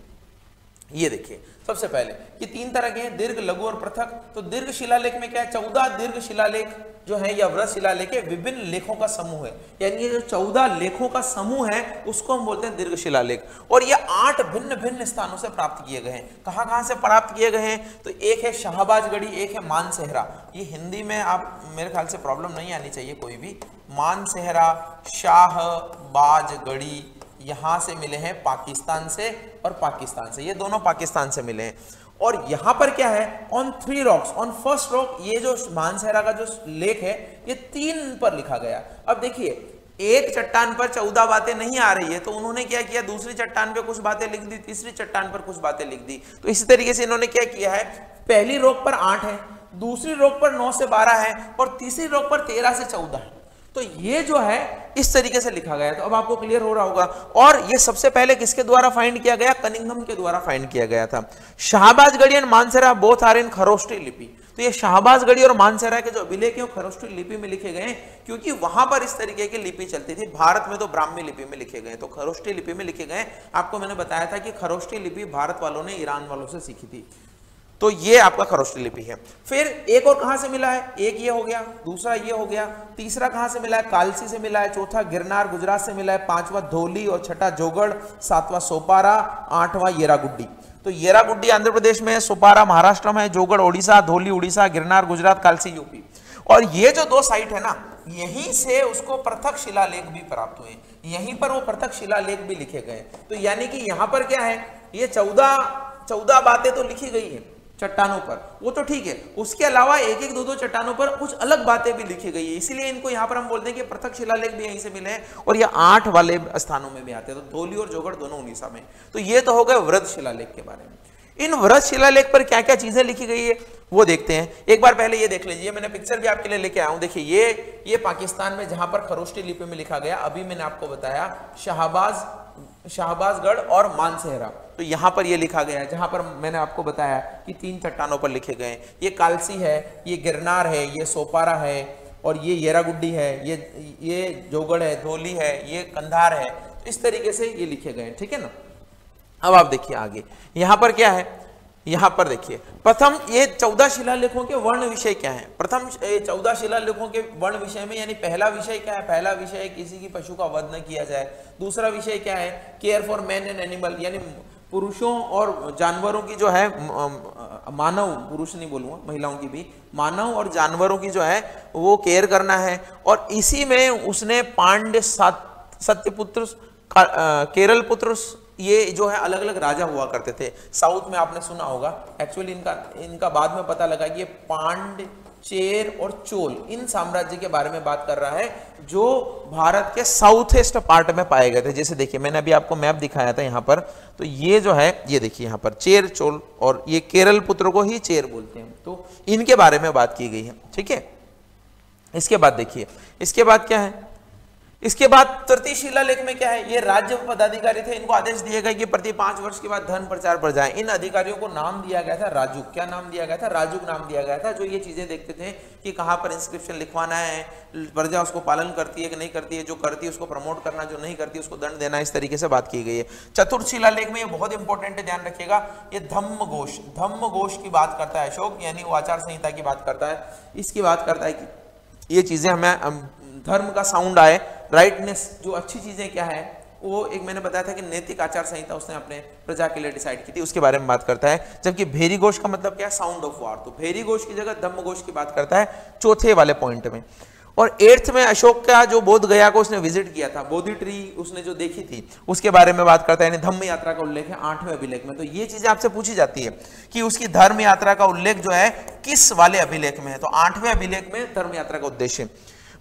ये देखिए सबसे पहले कि 3 तरह के हैं, दीर्घ, लघु और पृथक। तो दीर्घ शिलालेख में क्या है, 14 दीर्घ शिलालेख जो है या वृत्त शिलालेख है, विभिन्न लेखों का समूह है, यानी ये जो 14 लेखों का समूह है उसको हम बोलते हैं दीर्घ शिलालेख। और ये 8 भिन्न भिन्न स्थानों से प्राप्त किए गए हैं। कहाँ कहाँ से प्राप्त किए गए हैं, तो एक है शाहबाजगढ़ी, एक है मानसेहरा। ये हिंदी में आप मेरे ख्याल से प्रॉब्लम नहीं आनी चाहिए कोई भी। मानसेहरा, शाहबाजगढ़ी यहां से मिले हैं पाकिस्तान से, और पाकिस्तान से, ये दोनों पाकिस्तान से मिले हैं। और यहां पर क्या है, on 3 rocks, on first rock, ये जो मानसेहरा का जो लेख है ये 3 पर लिखा गया। अब देखिए, एक चट्टान पर 14 बातें नहीं आ रही है, तो उन्होंने क्या किया, दूसरी चट्टान पे कुछ बातें लिख दी, तीसरी चट्टान पर कुछ बातें लिख दी। तो इसी तरीके से इन्होंने क्या किया है, पहली रॉक पर 8 है, दूसरी रॉक पर 9 से 12 है, और तीसरी रॉक पर 13 से 14 है। तो ये जो है इस तरीके से लिखा गया है। तो अब आपको क्लियर हो रहा होगा। और ये सबसे पहले किसके द्वारा फाइंड किया गया, कनिंघम के द्वारा फाइंड किया गया था। Shahbazgarhi and Mansehra both are in Kharosthi लिपि। तो ये शाहबाजगढ़ी और मानसेहरा के जो अभिलेख है खरोष्टी लिपि में लिखे गए हैं, क्योंकि वहां पर इस तरीके की लिपि चलती थी। भारत में तो ब्राह्मी लिपि में लिखे गए, तो खरोष्टी लिपि में लिखे गए। आपको मैंने बताया था कि खरोष्टी लिपि भारत वालों ने ईरान वालों से सीखी थी। तो ये आपका खरोष्टी लिपि है। फिर एक और कहां से मिला है, एक ये हो गया, दूसरा ये हो गया, तीसरा कहां से मिला है, कालसी से मिला है, चौथा गिरनार गुजरात से मिला है, पांचवा धौली और छठा जोगड़, सातवां सोपारा, आठवां येरागुड्डी। तो येरागुड्डी आंध्र प्रदेश में, सोपारा महाराष्ट्र में, जोगड़ ओडिशा, धौली उड़ीसा, गिरनार गुजरात, कालसी यूपी। और ये जो दो साइट है ना, यहीं से उसको पृथक शिलालेख भी प्राप्त हुए, यहीं पर वो पृथक शिलालेख भी लिखे गए। तो यानी कि यहां पर क्या है, ये 14 बातें तो लिखी गई है चट्टानों पर, वो तो ठीक है, उसके अलावा एक एक दो चट्टानों पर कुछ अलग बातें भी लिखी गई है, इसीलिए इनको यहां पर हम बोलते हैं कि पृथक शिलालेख भी यहीं से मिले हैं। और ये 8 वाले स्थानों में भी आते हैं, तो धौली और जोगड़ दोनों उड़ीसा में। तो ये तो हो गए वृहद शिलालेख के बारे में। इन वृहद शिलालेख पर क्या क्या चीजें लिखी गई है वो देखते हैं। एक बार पहले ये देख लीजिए, मैंने पिक्चर भी आपके लिए लेके आया हूं। देखिए ये पाकिस्तान में जहां पर खरोष्टी लिपि में लिखा गया, अभी मैंने आपको बताया शाहबाजगढ़ और मानसेहरा, तो यहां पर ये लिखा गया है, जहां पर मैंने आपको बताया कि 3 चट्टानों पर लिखे गए। ये कालसी है, ये गिरनार है, ये सोपारा है, और ये येरागुड्डी है, ये जोगड़ है, धौली है, ये कंधार है। तो इस तरीके से ये लिखे गए, ठीक है ना। अब आप देखिए आगे, यहां पर क्या है, यहां पर देखिए प्रथम ये 14 शिलालेखों के वर्ण विषय क्या है। प्रथम 14 शिलालेखों के वर्ण विषय में, यानी पहला विषय क्या है, पहला विषय है किसी की पशु का वध न किया जाए। दूसरा विषय क्या है, care for man and animal, यानी पुरुषों और जानवरों की जो है, मानव, पुरुष नहीं बोलूंगा, महिलाओं की भी, मानव और जानवरों की जो है वो केयर करना है। और इसी में उसने पांड्य, सत्यपुत्र, केरल पुत्र, ये जो है अलग अलग राजा हुआ करते थे। साउथ में आपने सुना होगा, एक्चुअली इनका बाद में पता लगा कि ये पांड्य, चेर और चोल, इन साम्राज्य के बारे में बात कर रहा है जो भारत के साउथ ईस्ट पार्ट में पाए गए थे। जैसे देखिए मैंने अभी आपको मैप दिखाया था यहाँ पर, तो ये जो है, ये देखिए यहाँ पर चेर, चोल, और ये केरल पुत्र को ही चेर बोलते हैं। तो इनके बारे में बात की गई है, ठीक है। इसके बाद देखिए, इसके बाद क्या है, इसके बाद तृतीय शिलालेख में क्या है, ये राज्य पदाधिकारी थे, इनको आदेश दिए गए कि प्रति 5 वर्ष के बाद धर्म प्रचार पर जाएं। इन अधिकारियों को नाम दिया गया था राजुक। क्या नाम दिया गया था, राजुक नाम दिया गया था, जो ये चीजें देखते थे कि कहां पर इंस्क्रिप्शन लिखवाना है, प्रजा उसको पालन करती है कि नहीं करती है, जो करती है उसको प्रमोट करना, जो नहीं करती उसको दंड देना, इस तरीके से बात की गई है। चतुर्थ शिलालेख में ये बहुत इंपॉर्टेंट है, ध्यान रखिएगा, ये धम्म घोष की बात करता है अशोक, यानी वो आचार संहिता की बात करता है। इसकी बात करता है कि ये चीजें हमें धर्म का साउंड आए, राइटनेस, जो अच्छी चीजें क्या है, वो एक मैंने बताया था कि नैतिक आचार संहिता उसने अपने प्रजा के लिए डिसाइड की थी, उसके बारे में बात करता है। जबकि भेरी घोष का मतलब क्या है, साउंड ऑफ वार, तो भेरी घोष की जगह धम्म घोष की बात करता है चौथे वाले पॉइंट में। और 8th में अशोक का जो बोध गया को उसने विजिट किया था, बोधि ट्री उसने जो देखी थी, उसके बारे में बात करता है, यानी धम्म यात्रा का उल्लेख है 8वें अभिलेख में। तो ये चीजें आपसे पूछी जाती है कि उसकी धर्म यात्रा का उल्लेख जो है किस वाले अभिलेख में है, तो 8वें अभिलेख में धर्म यात्रा का उद्देश्य।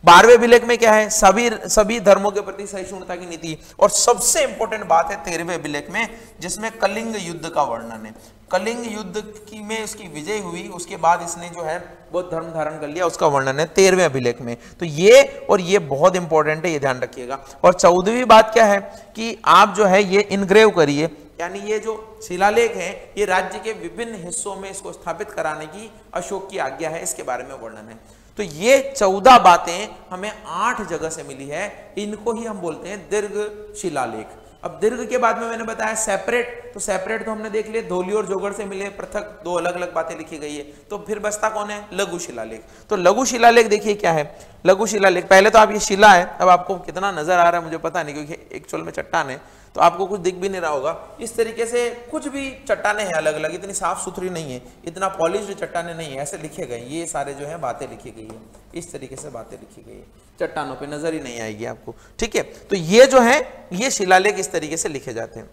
12वें अभिलेख में क्या है, सभी धर्मों के प्रति सहिष्णुता की नीति। और सबसे इंपॉर्टेंट बात है 13वें अभिलेख में, जिसमें कलिंग युद्ध का वर्णन है। कलिंग युद्ध की में इसकी विजय हुई, उसके बाद इसने जो है बौद्ध धर्म धारण कर लिया, उसका वर्णन है 13वें अभिलेख में। तो ये और ये बहुत इंपॉर्टेंट है, ये ध्यान रखिएगा। और 14वीं बात क्या है कि आप जो है ये इनग्रेव करिए, यानी ये जो शिलालेख है ये राज्य के विभिन्न हिस्सों में इसको स्थापित कराने की अशोक की आज्ञा है, इसके बारे में वर्णन है। तो ये 14 बातें हमें 8 जगह से मिली है, इनको ही हम बोलते हैं दीर्घ शिलालेख। अब दीर्घ के बाद में मैंने बताया सेपरेट, तो सेपरेट तो हमने देख लिया, धौली और जोगड़ से मिले, पृथक 2 अलग अलग बातें लिखी गई है। तो फिर बचता कौन है, लघु शिलालेख। तो लघु शिलालेख देखिए क्या है, लघु शिलालेख, पहले तो आप ये शिला है, अब आपको कितना नजर आ रहा है मुझे पता नहीं, क्योंकि एक्चुअल में चट्टान है तो आपको कुछ दिख भी नहीं रहा होगा। इस तरीके से कुछ भी चट्टाने हैं अलग अलग, इतनी साफ सुथरी नहीं है, इतना पॉलिश्ड चट्टाने नहीं है, ऐसे लिखे गए, ये सारे जो है बातें लिखी गई है, इस तरीके से बातें लिखी गई है, चट्टानों पे नजर ही नहीं आएगी आपको, ठीक है। तो ये जो है ये शिलालेख इस तरीके से लिखे जाते हैं,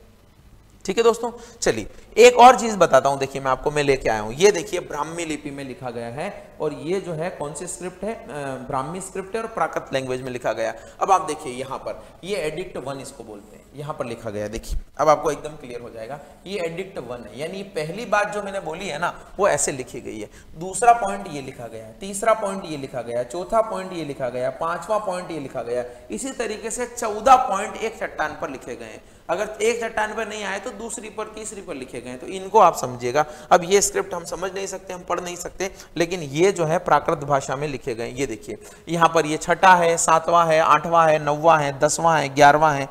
ठीक है दोस्तों। चलिए एक और चीज बताता हूं, देखिए मैं लेके आया हूं, ये देखिए ब्राह्मी लिपि में लिखा गया है, और ये जो है कौन सी स्क्रिप्ट है, ब्राह्मी स्क्रिप्ट है और प्राकृत लैंग्वेज में लिखा गया। अब आप देखिए यहाँ पर ये एडिक्ट 1 इसको बोलते हैं, यहाँ पर लिखा गया, देखिए अब आपको एकदम क्लियर हो जाएगा, ये एडिक्ट 1 है, यानी पहली बात जो मैंने बोली है ना वो ऐसे लिखी गई है, दूसरा पॉइंट ये लिखा गया है, तीसरा पॉइंट ये लिखा गया, चौथा पॉइंट ये लिखा गया, 5वां पॉइंट ये लिखा गया, इसी तरीके से 14 पॉइंट एक चट्टान पर लिखे गए हैं। अगर एक चट्टान पर नहीं आए तो दूसरी पर, तीसरी पर लिखे गए, तो इनको आप समझिएगा। अब ये स्क्रिप्ट हम समझ नहीं सकते, हम पढ़ नहीं सकते, लेकिन ये जो है प्राकृत भाषा में लिखे गए। ये देखिए यहाँ पर ये 6वां है, 7वां है, 8वां है, 9वां है, 10वां है, 11वां है,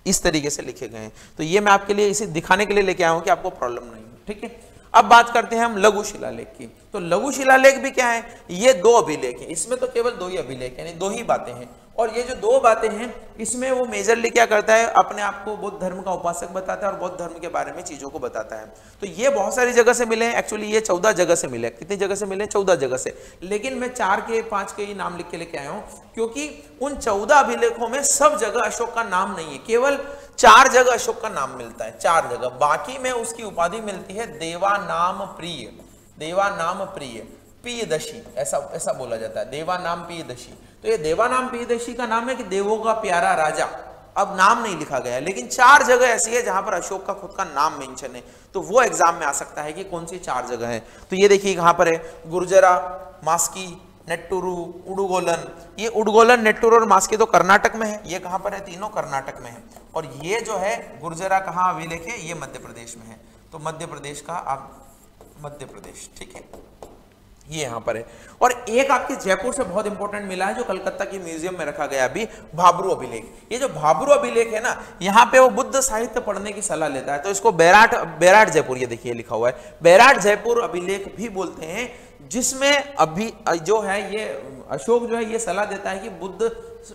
इस तरीके से लिखे गए हैं। तो ये मैं आपके लिए इसे दिखाने के लिए लेके आया हूं कि आपको प्रॉब्लम नहीं है, ठीक है। अब बात करते हैं हम लघु शिलालेख की। तो लघु शिलालेख भी क्या है, ये दो अभिलेख हैं, इसमें तो केवल दो ही अभिलेख यानी दो ही बातें हैं, और ये जो दो बातें हैं इसमें वो मेजरली क्या करता है, अपने आप को बौद्ध धर्म का उपासक बताता है और बौद्ध धर्म के बारे में चीजों को बताता है। तो ये बहुत सारी जगह से मिले हैं, एक्चुअली ये 14 जगह से मिले। कितनी जगह से मिले? 14 जगह से। लेकिन मैं 4 के 5 के ही नाम लिख के लेके आया हूं, क्योंकि उन 14 अभिलेखों में सब जगह अशोक का नाम नहीं है, केवल 4 जगह अशोक का नाम मिलता है, 4 जगह। बाकी में उसकी उपाधि मिलती है देवा नाम प्रिय, देवा नाम प्रिय पियदशी, ऐसा बोला जाता है, देवा नाम पियदशी। तो ये देवा नाम पियदशी का नाम है कि देवों का प्यारा राजा। अब नाम नहीं लिखा गया, लेकिन 4 जगह ऐसी है जहां पर अशोक का खुद का नाम मेंशन है, तो वो एग्जाम में आ सकता है कि कौन सी 4 जगह है। तो ये देखिए कहां पर है, गुर्जरा, मास्की, नेट्टूरू, उडुगोलन। ये उडुगोलन, नेट्टूरू और मास्की तो कर्नाटक में है, ये कहां पर है? तीनों कर्नाटक में है। और ये जो है गुर्जरा कहां अभिलेख है? ये मध्य प्रदेश में है। तो मध्य प्रदेश का, आप मध्य प्रदेश, ठीक है, ये यहां पर है। और एक आपके जयपुर से बहुत इंपॉर्टेंट मिला है जो कलकत्ता की म्यूजियम में रखा गया अभी, भाब्रू अभिलेख। ये जो भाब्रू अभिलेख है ना, यहाँ पे वो बुद्ध साहित्य पढ़ने की सलाह लेता है, तो इसको बैराट जयपुर, ये देखिए लिखा हुआ है, बैराट जयपुर अभिलेख भी बोलते हैं, जिसमें अभी जो है ये अशोक जो है ये सलाह देता है कि बुद्ध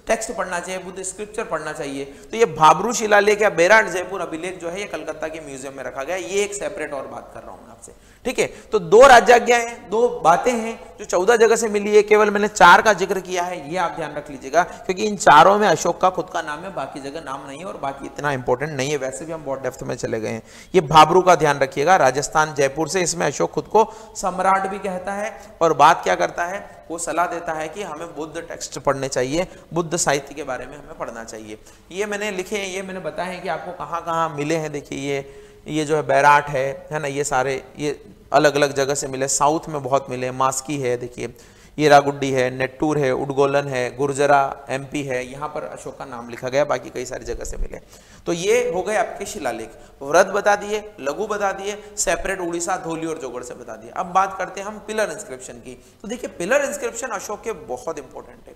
टेक्स्ट पढ़ना चाहिए, बुद्ध स्क्रिप्चर पढ़ना चाहिए। तो ये भाब्रू शिलालेख या बैराट जयपुर अभिलेख जो है ये कलकत्ता के म्यूजियम में रखा गया। ये एक सेपरेट और बात कर रहा हूं मैं आपसे, ठीक है। तो 2 राजाज्ञाएं हैं, 2 बातें हैं जो 14 जगह से मिली है, केवल मैंने 4 का जिक्र किया है, ये आप ध्यान रख लीजिएगा, क्योंकि इन चारों में अशोक का खुद का नाम है, बाकी जगह नाम नहीं है, और बाकी इतना इंपॉर्टेंट नहीं है, वैसे भी हम बहुत डेप्थ में चले गए हैं। ये भाब्रू का ध्यान रखिएगा, राजस्थान जयपुर से, इसमें अशोक खुद को सम्राट भी कहता है, और बात क्या करता है, वो सलाह देता है कि हमें बुद्ध टेक्स्ट पढ़ने चाहिए, बुद्ध साहित्य के बारे में हमें पढ़ना चाहिए। ये मैंने लिखे हैं, ये मैंने बताया है कि आपको कहाँ कहाँ मिले हैं। देखिए ये जो है बैराट है ना, ये सारे ये अलग अलग जगह से मिले, साउथ में बहुत मिले, मास्की है, देखिए ये रागुड्डी है, नेट्टूर है, उडगोलन है, गुर्जरा एमपी है, यहाँ पर अशोक का नाम लिखा गया, बाकी कई सारी जगह से मिले। तो ये हो गए आपके शिलालेख। व्रत बता दिए, लघु बता दिए, सेपरेट उड़ीसा, धौली और जोगड़ से बता दिए। अब बात करते हैं हम पिलर इंस्क्रिप्शन की। तो देखिए पिलर इंस्क्रिप्शन अशोक के बहुत इंपॉर्टेंट है।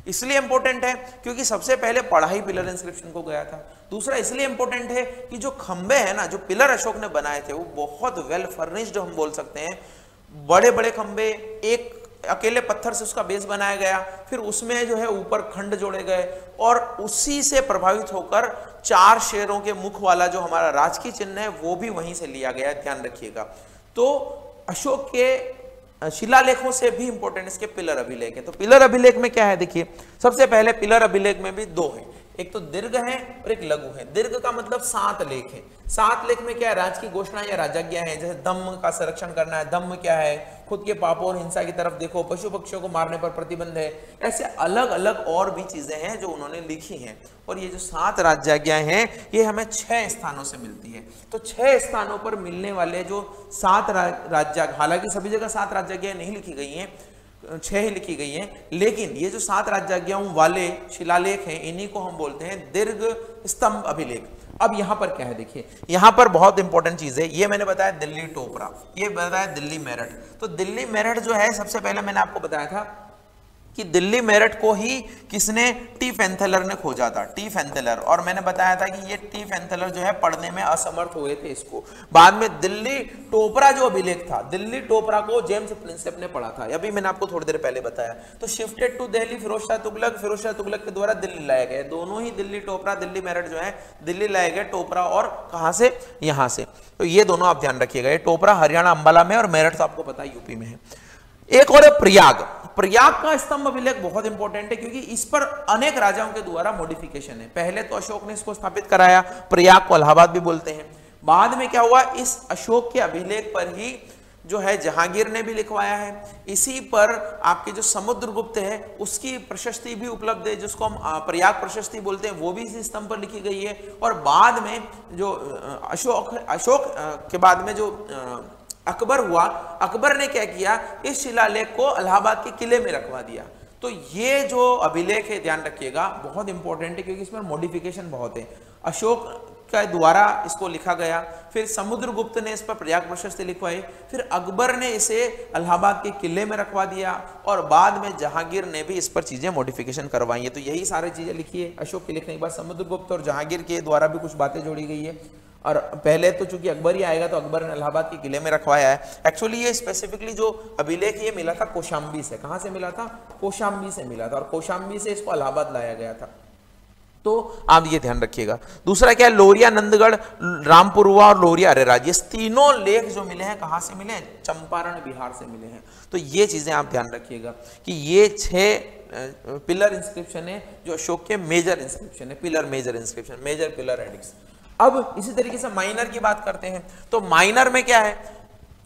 इसलिए इंपॉर्टेंट है क्योंकि सबसे पहले पढ़ा ही पिलर इंस्क्रिप्शन को गया था। दूसरा इसलिए इंपॉर्टेंट है कि जो खंबे हैं ना, जो पिलर अशोक ने बनाए थे, वो बहुत वेल फर्निश्ड हम बोल सकते हैं। बड़े बड़े खंबे, एक अकेले पत्थर से उसका बेस बनाया गया, फिर उसमें जो है ऊपर खंड जोड़े गए, और उसी से प्रभावित होकर 4 शेरों के मुख वाला जो हमारा राजकीय चिन्ह है वो भी वहीं से लिया गया है, ध्यान रखिएगा। तो अशोक के शिलालेखों से भी इंपॉर्टेंट इसके पिलर अभिलेख है। तो पिलर अभिलेख में क्या है, देखिए सबसे पहले पिलर अभिलेख में भी 2 हैं, एक तो दीर्घ है और एक लघु है। दीर्घ का मतलब 7 लेख है। 7 लेख में क्या है, राज की घोषणा या राजाज्ञा है, जैसे दम्म का संरक्षण करना है, दम्म क्या है, खुद के पापों और हिंसा की तरफ देखो, पशु पक्षियों को मारने पर प्रतिबंध है, ऐसे अलग अलग और भी चीजें हैं जो उन्होंने लिखी हैं। और ये जो 7 राजाज्ञाएं हैं ये हमें 6 स्थानों से मिलती है। तो 6 स्थानों पर मिलने वाले जो 7 राज्य, हालांकि सभी जगह 7 राजाज्ञाएं नहीं लिखी गई हैं, 6 ही लिखी गई हैं, लेकिन ये जो 7 राजाज्ञाओं वाले शिलालेख हैं इन्हीं को हम बोलते हैं दीर्घ स्तंभ अभिलेख। अब यहां पर क्या है, देखिए यहां पर बहुत इंपॉर्टेंट चीज है। ये मैंने बताया दिल्ली टोपरा, ये बताया दिल्ली मेरठ। तो दिल्ली मेरठ जो है, सबसे पहले मैंने आपको बताया था कि दिल्ली मेरठ को ही किसने, टी फेंथलर ने खोजा था, टी फेंथलर। और मैंने बताया था कि ये टी फेंथलर जो है पढ़ने में असमर्थ हुए थे इसको। बाद में दिल्ली टोपरा जो अभिलेख था, दिल्ली टोपरा को जेम्स प्रिंसेप ने पढ़ा था, अभी मैंने आपको थोड़ी देर पहले बताया। तो शिफ्टेड टू दिल्ली फिरोज शाह तुगलक के द्वारा दिल्ली लाए गए। दोनों ही दिल्ली टोपरा, दिल्ली मेरठ जो है दिल्ली लाए गए, टोपरा और कहां से, यहां से। तो ये दोनों आप ध्यान रखिएगा, ये टोपरा हरियाणा अंबाला में और मेरठ तो आपको पता है यूपी में है। एक और है प्रयाग। प्रयाग का स्तंभ अभिलेख बहुत इंपॉर्टेंट है क्योंकि इस पर अनेक राजाओं के द्वारा मॉडिफिकेशन है। पहले तो अशोक ने इसको स्थापित कराया, प्रयाग को इलाहाबाद भी बोलते हैं। बाद में क्या हुआ, इस अशोक के अभिलेख पर ही जो है जहांगीर ने भी लिखवाया है। इसी पर आपके जो समुद्रगुप्त है उसकी प्रशस्ति भी उपलब्ध है, जिसको हम प्रयाग प्रशस्ति बोलते हैं, वो भी इसी स्तंभ पर लिखी गई है। और बाद में जो अशोक के बाद में जो अकबर हुआ, अकबर ने क्या किया, इस शिलालेख को इलाहाबाद के किले में रखवा दिया। तो ये जो अभिलेख है ध्यान रखिएगा बहुत इंपॉर्टेंट है क्योंकि इसमें मॉडिफिकेशन बहुत है। अशोक के द्वारा इसको लिखा गया, फिर समुद्रगुप्त ने इस पर प्रयाग प्रशस्ति लिखवाई, फिर अकबर ने इसे इलाहाबाद के किले में रखवा दिया, और बाद में जहांगीर ने भी इस पर चीजें मॉडिफिकेशन करवाई है। तो यही सारी चीजें लिखी है अशोक के लिखने के बाद। समुद्रगुप्त और जहांगीर के द्वारा भी कुछ बातें जोड़ी गई है। और पहले तो चूंकि अकबर ही आएगा तो अकबर ने इलाहाबाद के किले में रखवाया है। एक्चुअली ये स्पेसिफिकली जो अभिलेख ये मिला था कौशाम्बी से। कहां से मिला था? कौशाम्बी से मिला था और कौशाम्बी से इसको इलाहाबाद लाया गया था। तो आप ये ध्यान रखिएगा। दूसरा क्या है, लोरिया नंदगढ़, रामपुरवा और लोरिया अरेराज, ये तीनों लेख जो मिले हैं कहां से मिले हैं? चंपारण बिहार से मिले हैं। तो ये चीजें आप ध्यान रखिएगा कि ये 6 पिलर इंस्क्रिप्शन है जो अशोक के मेजर इंस्क्रिप्शन है, pillar major inscription, major pillar edicts. अब इसी तरीके से माइनर की बात करते हैं। तो माइनर में क्या है,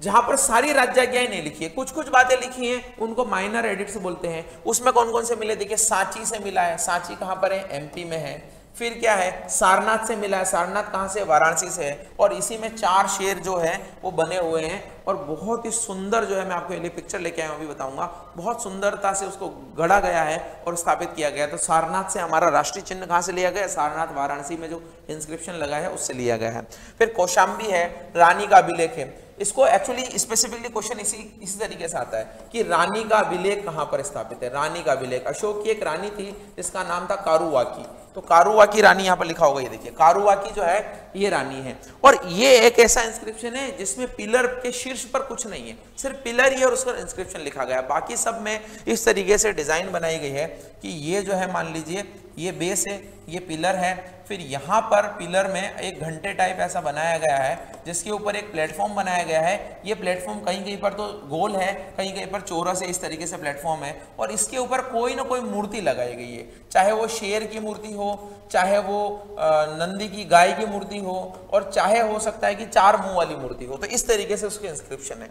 जहां पर सारी राज्याज्ञाएं नहीं लिखी है, कुछ कुछ बातें लिखी हैं, उनको माइनर एडिक्ट्स बोलते हैं। उसमें कौन कौन से मिले? देखिए सांची से मिला है। सांची कहां पर है? एमपी में है। फिर क्या है, सारनाथ से मिला है। सारनाथ कहां से? वाराणसी से है। और इसी में 4 शेर जो है वो बने हुए हैं और बहुत ही सुंदर जो है, मैं आपको ये पिक्चर लेके आया हूं, अभी बताऊंगा। बहुत सुंदरता से उसको गढ़ा गया है और स्थापित किया गया। तो सारनाथ से हमारा राष्ट्रीय चिन्ह कहां से लिया गया? सारनाथ वाराणसी में जो इंस्क्रिप्शन लगा है उससे लिया गया है। फिर कौशाम्बी है, रानी का अभिलेख है। इसको एक्चुअली स्पेसिफिकली क्वेश्चन इसी तरीके से आता है कि रानी का अभिलेख कहां पर स्थापित है? रानी का अभिलेख, अशोक की एक रानी थी जिसका नाम था कारुवाकी। तो कारुवाकी रानी यहां पर लिखा होगा, ये देखिए कारुवाकी जो है ये रानी है। और ये एक ऐसा इंस्क्रिप्शन है जिसमें पिलर के शीर्ष पर कुछ नहीं है, सिर्फ पिलर ही और उसका इंस्क्रिप्शन लिखा गया। बाकी सब में इस तरीके से डिजाइन बनाई गई है कि ये जो है, मान लीजिए ये बेस है, ये पिलर है, फिर यहाँ पर पिलर में एक घंटे टाइप ऐसा बनाया गया है जिसके ऊपर एक प्लेटफॉर्म बनाया गया है। ये प्लेटफॉर्म कहीं कहीं पर तो गोल है, कहीं कहीं पर चौरस है, इस तरीके से प्लेटफॉर्म है। और इसके ऊपर कोई ना कोई मूर्ति लगाई गई है, चाहे वो शेर की मूर्ति हो, चाहे वो नंदी की गाय की मूर्ति हो, और चाहे हो सकता है कि 4 मुंह वाली मूर्ति हो। तो इस तरीके से उसके इंस्क्रिप्शन है।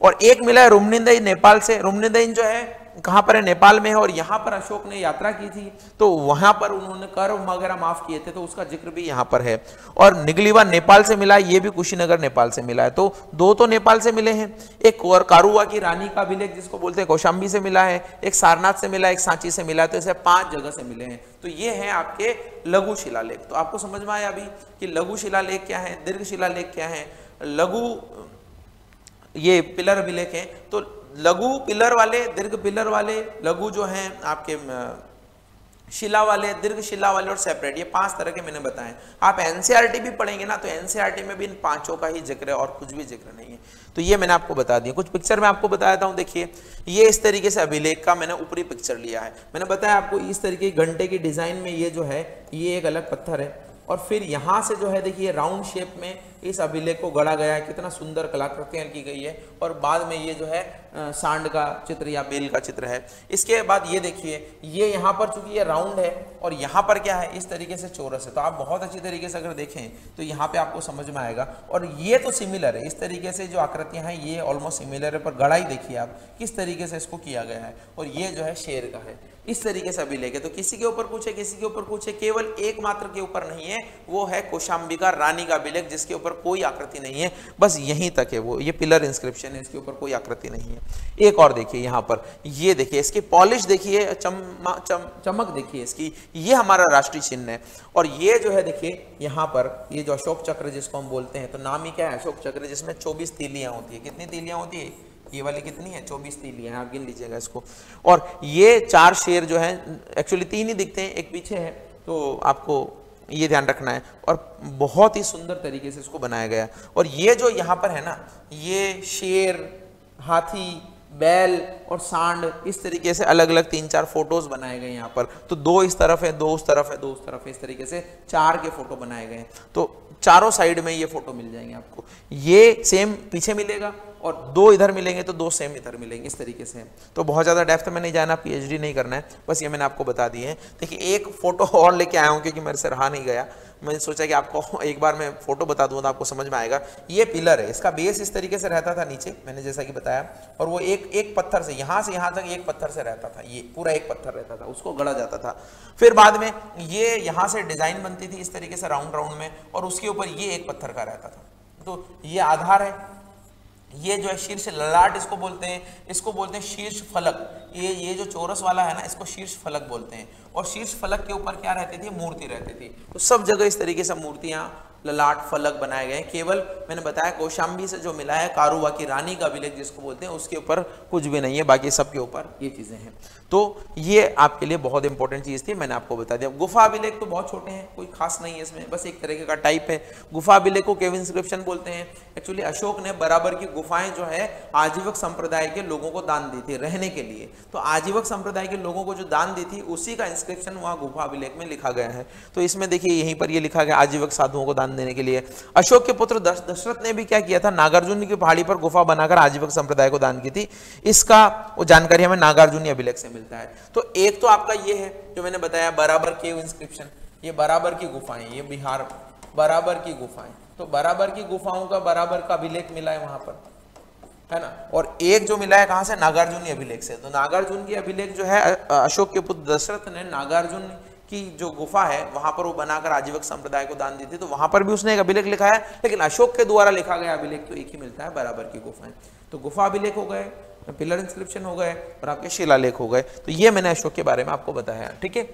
और एक मिला है रुमनिंदई नेपाल से। रुमनिंदई जो है कहां पर है? नेपाल में है। और यहां पर अशोक ने यात्रा की थी तो वहां पर उन्होंने कर वगैरह माफ किए थे, तो उसका जिक्र भी यहां पर है। और निगलीवा नेपाल से मिला है, ये भी कुशीनगर नेपाल से मिला है। तो 2 तो नेपाल से मिले हैं। एक और कारुआ की रानी का अभिलेख जिसको बोलते हैं कौशाम्बी से मिला है, एक सारनाथ से मिला, एक सांची से मिला। तो ऐसे 5 जगह से मिले हैं। तो ये है आपके लघु शिलालेख। तो आपको समझ में आया अभी कि लघु शिलालेख क्या है, दीर्घ शिलालेख क्या है। लघु ये पिलर अभिलेख है। तो लघु पिलर वाले, दीर्घ पिलर वाले, लघु जो हैं आपके शिला वाले, दीर्घ शिला वाले और सेपरेट, ये 5 तरह के मैंने बताए। आप एनसीईआरटी भी पढ़ेंगे ना तो एनसीईआरटी में भी इन 5 का ही जिक्र है और कुछ भी जिक्र नहीं है। तो ये मैंने आपको बता दिया। कुछ पिक्चर मैं आपको बताता हूँ। देखिए ये इस तरीके से अभिलेख का मैंने ऊपरी पिक्चर लिया है। मैंने बताया आपको इस तरीके घंटे की डिजाइन में ये जो है ये एक अलग पत्थर है। और फिर यहाँ से जो है देखिए राउंड शेप में इस अभिलेख को गढ़ा गया है। कितना सुंदर कलाकृतियां की गई है। और बाद में ये जो है सांड का चित्र या बेल का चित्र है। इसके बाद ये देखिए ये यहाँ पर चूंकि ये राउंड है और यहाँ पर क्या है, इस तरीके से चौरस है। तो आप बहुत अच्छी तरीके से अगर देखें तो यहाँ पे आपको समझ में आएगा। और ये तो सिमिलर है, इस तरीके से जो आकृतियां हैं ये ऑलमोस्ट सिमिलर है, पर गढ़ाई देखिए आप किस तरीके से इसको किया गया है। और ये जो है शेर का है, इस तरीके से अभिलेख है। तो किसी के ऊपर कुछ है, किसी के ऊपर कुछ है, केवल एकमात्र के ऊपर नहीं है, वो है कौशाम्बी का रानी का अभिलेख जिसके ऊपर कोई आकृति नहीं है, बस यहीं तक है। वो ये पिलर इंस्क्रिप्शन है, इसके ऊपर कोई आकृति नहीं है। एक और देखिए यहाँ पर, ये देखिए इसकी पॉलिश देखिए, चमक देखिए इसकी, ये हमारा राष्ट्रीय चिन्ह है। और ये जो है देखिए यहाँ पर ये जो अशोक चक्र जिसको हम बोलते हैं, तो नाम ही क्या है, अशोक चक्र, जिसमें 24 तीलियां होती है। कितनी तीलियां होती है? ये वाली कितनी है? 24 तीलियां, आप गिन लीजिएगा इसको। और ये 4 शेर जो हैं, एक्चुअली 3 ही दिखते हैं, एक पीछे है, तो आपको ये ध्यान रखना है। और बहुत ही सुंदर तरीके से इसको बनाया गया। और ये जो यहाँ पर है ना, ये शेर, हाथी, बैल और सांड, इस तरीके से अलग अलग 3-4 फोटोज बनाए गए यहाँ पर। तो 2 इस तरफ है, 2 उस तरफ है, 2 उस तरफ है, इस तरीके से 4 के फोटो बनाए गए हैं। तो चारों साइड में ये फोटो मिल जाएंगे आपको। ये सेम पीछे मिलेगा और 2 इधर मिलेंगे तो 2 सेम इधर मिलेंगे, इस तरीके से। तो बहुत ज़्यादा डेप्थ में नहीं जाना, पीएचडी नहीं करना है, बस ये मैंने आपको बता दिए हैं। देखिए एक फोटो और लेके आया हूँ क्योंकि मेरे से रहा नहीं गया। मैंने सोचा कि आपको एक बार मैं फोटो बता दूँ तो आपको समझ में आएगा। ये पिलर है, इसका बेस इस तरीके से रहता था नीचे, मैंने जैसा कि बताया। और वो एक पत्थर से यहाँ तक एक पत्थर से रहता था, ये पूरा एक पत्थर रहता था, उसको गढ़ा जाता था। फिर बाद में ये यहाँ से डिजाइन बनती थी इस तरीके से राउंड में, और उसके ऊपर ये एक पत्थर का रहता था। तो ये आधार है, ये जो है शीर्ष ललाट इसको बोलते हैं, इसको बोलते हैं शीर्ष फलक। ये जो चौरस वाला है ना, इसको शीर्ष फलक बोलते हैं। और शीर्ष फलक के ऊपर क्या रहती थी? मूर्ति रहती थी। तो सब जगह इस तरीके से मूर्तियां ललाट फलक बनाए गए। केवल मैंने बताया कौशाम्बी से जो मिला है कारुवा की रानी का अभिलेख जिसको बोलते हैं उसके ऊपर कुछ भी नहीं है, बाकी सबके ऊपर ये चीजें हैं। तो ये आपके लिए बहुत इंपॉर्टेंट चीज थी, मैंने आपको बता दिया। गुफा अभिलेख तो बहुत छोटे हैं, कोई खास नहीं है इसमें, बस एक तरीके का टाइप है। गुफा अभिलेख को केव इंस्क्रिप्शन बोलते हैं। एक्चुअली अशोक ने बराबर की गुफाएं जो है आजीवक संप्रदाय के लोगों को दान दी थी रहने के लिए। तो आजीवक संप्रदाय के लोगों को जो दान दी थी उसी का इंस्क्रिप्शन वहां गुफा अभिलेख में लिखा गया है। तो इसमें देखिए यहीं पर ये लिखा गया आजीवक साधुओं को दान देने के लिए। अशोक के पुत्र दशरथ ने भी क्या किया था, नागार्जुन की पहाड़ी पर गुफा बनाकर आजीवक संप्रदाय को दान की थी। इसका वो जानकारी हमें नागार्जुनी अभिलेख से मिलता है। तो एक तो आपका ये है जो मैंने बताया बराबर केव इंस्क्रिप्शन, ये बराबर की गुफाएं, ये बिहार बराबर की गुफाएं, तो बराबर की गुफाओं का बराबर का अभिलेख मिला है वहां पर, है ना। और एक जो मिला है कहां से, नागार्जुनी अभिलेख से। तो नागार्जुन की अभिलेख जो है अशोक के पुत्र दशरथ ने नागार्जुन की जो गुफा है वहां पर वो बनाकर आजीवक संप्रदाय को दान दी थी। तो वहां पर भी उसने एक अभिलेख लिखा है, लेकिन अशोक के द्वारा लिखा गया अभिलेख तो एक ही मिलता है, बराबर की गुफाएं। तो गुफा अभिलेख हो गए, पिलर इंस्क्रिप्शन हो गए और आपके शिलालेख हो गए। तो ये मैंने अशोक के बारे में आपको बताया, ठीक है।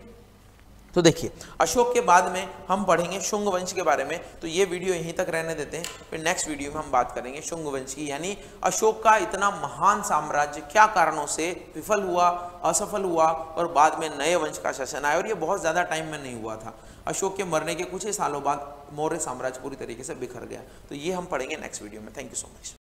तो देखिए अशोक के बाद में हम पढ़ेंगे शुंग वंश के बारे में। तो ये वीडियो यहीं तक रहने देते हैं, फिर नेक्स्ट वीडियो में हम बात करेंगे शुंग वंश की, यानी अशोक का इतना महान साम्राज्य क्या कारणों से विफल हुआ, असफल हुआ और बाद में नए वंश का शासन आया। और ये बहुत ज्यादा टाइम में नहीं हुआ था, अशोक के मरने के कुछ ही सालों बाद मौर्य साम्राज्य पूरी तरीके से बिखर गया। तो ये हम पढ़ेंगे नेक्स्ट वीडियो में। Thank you so much.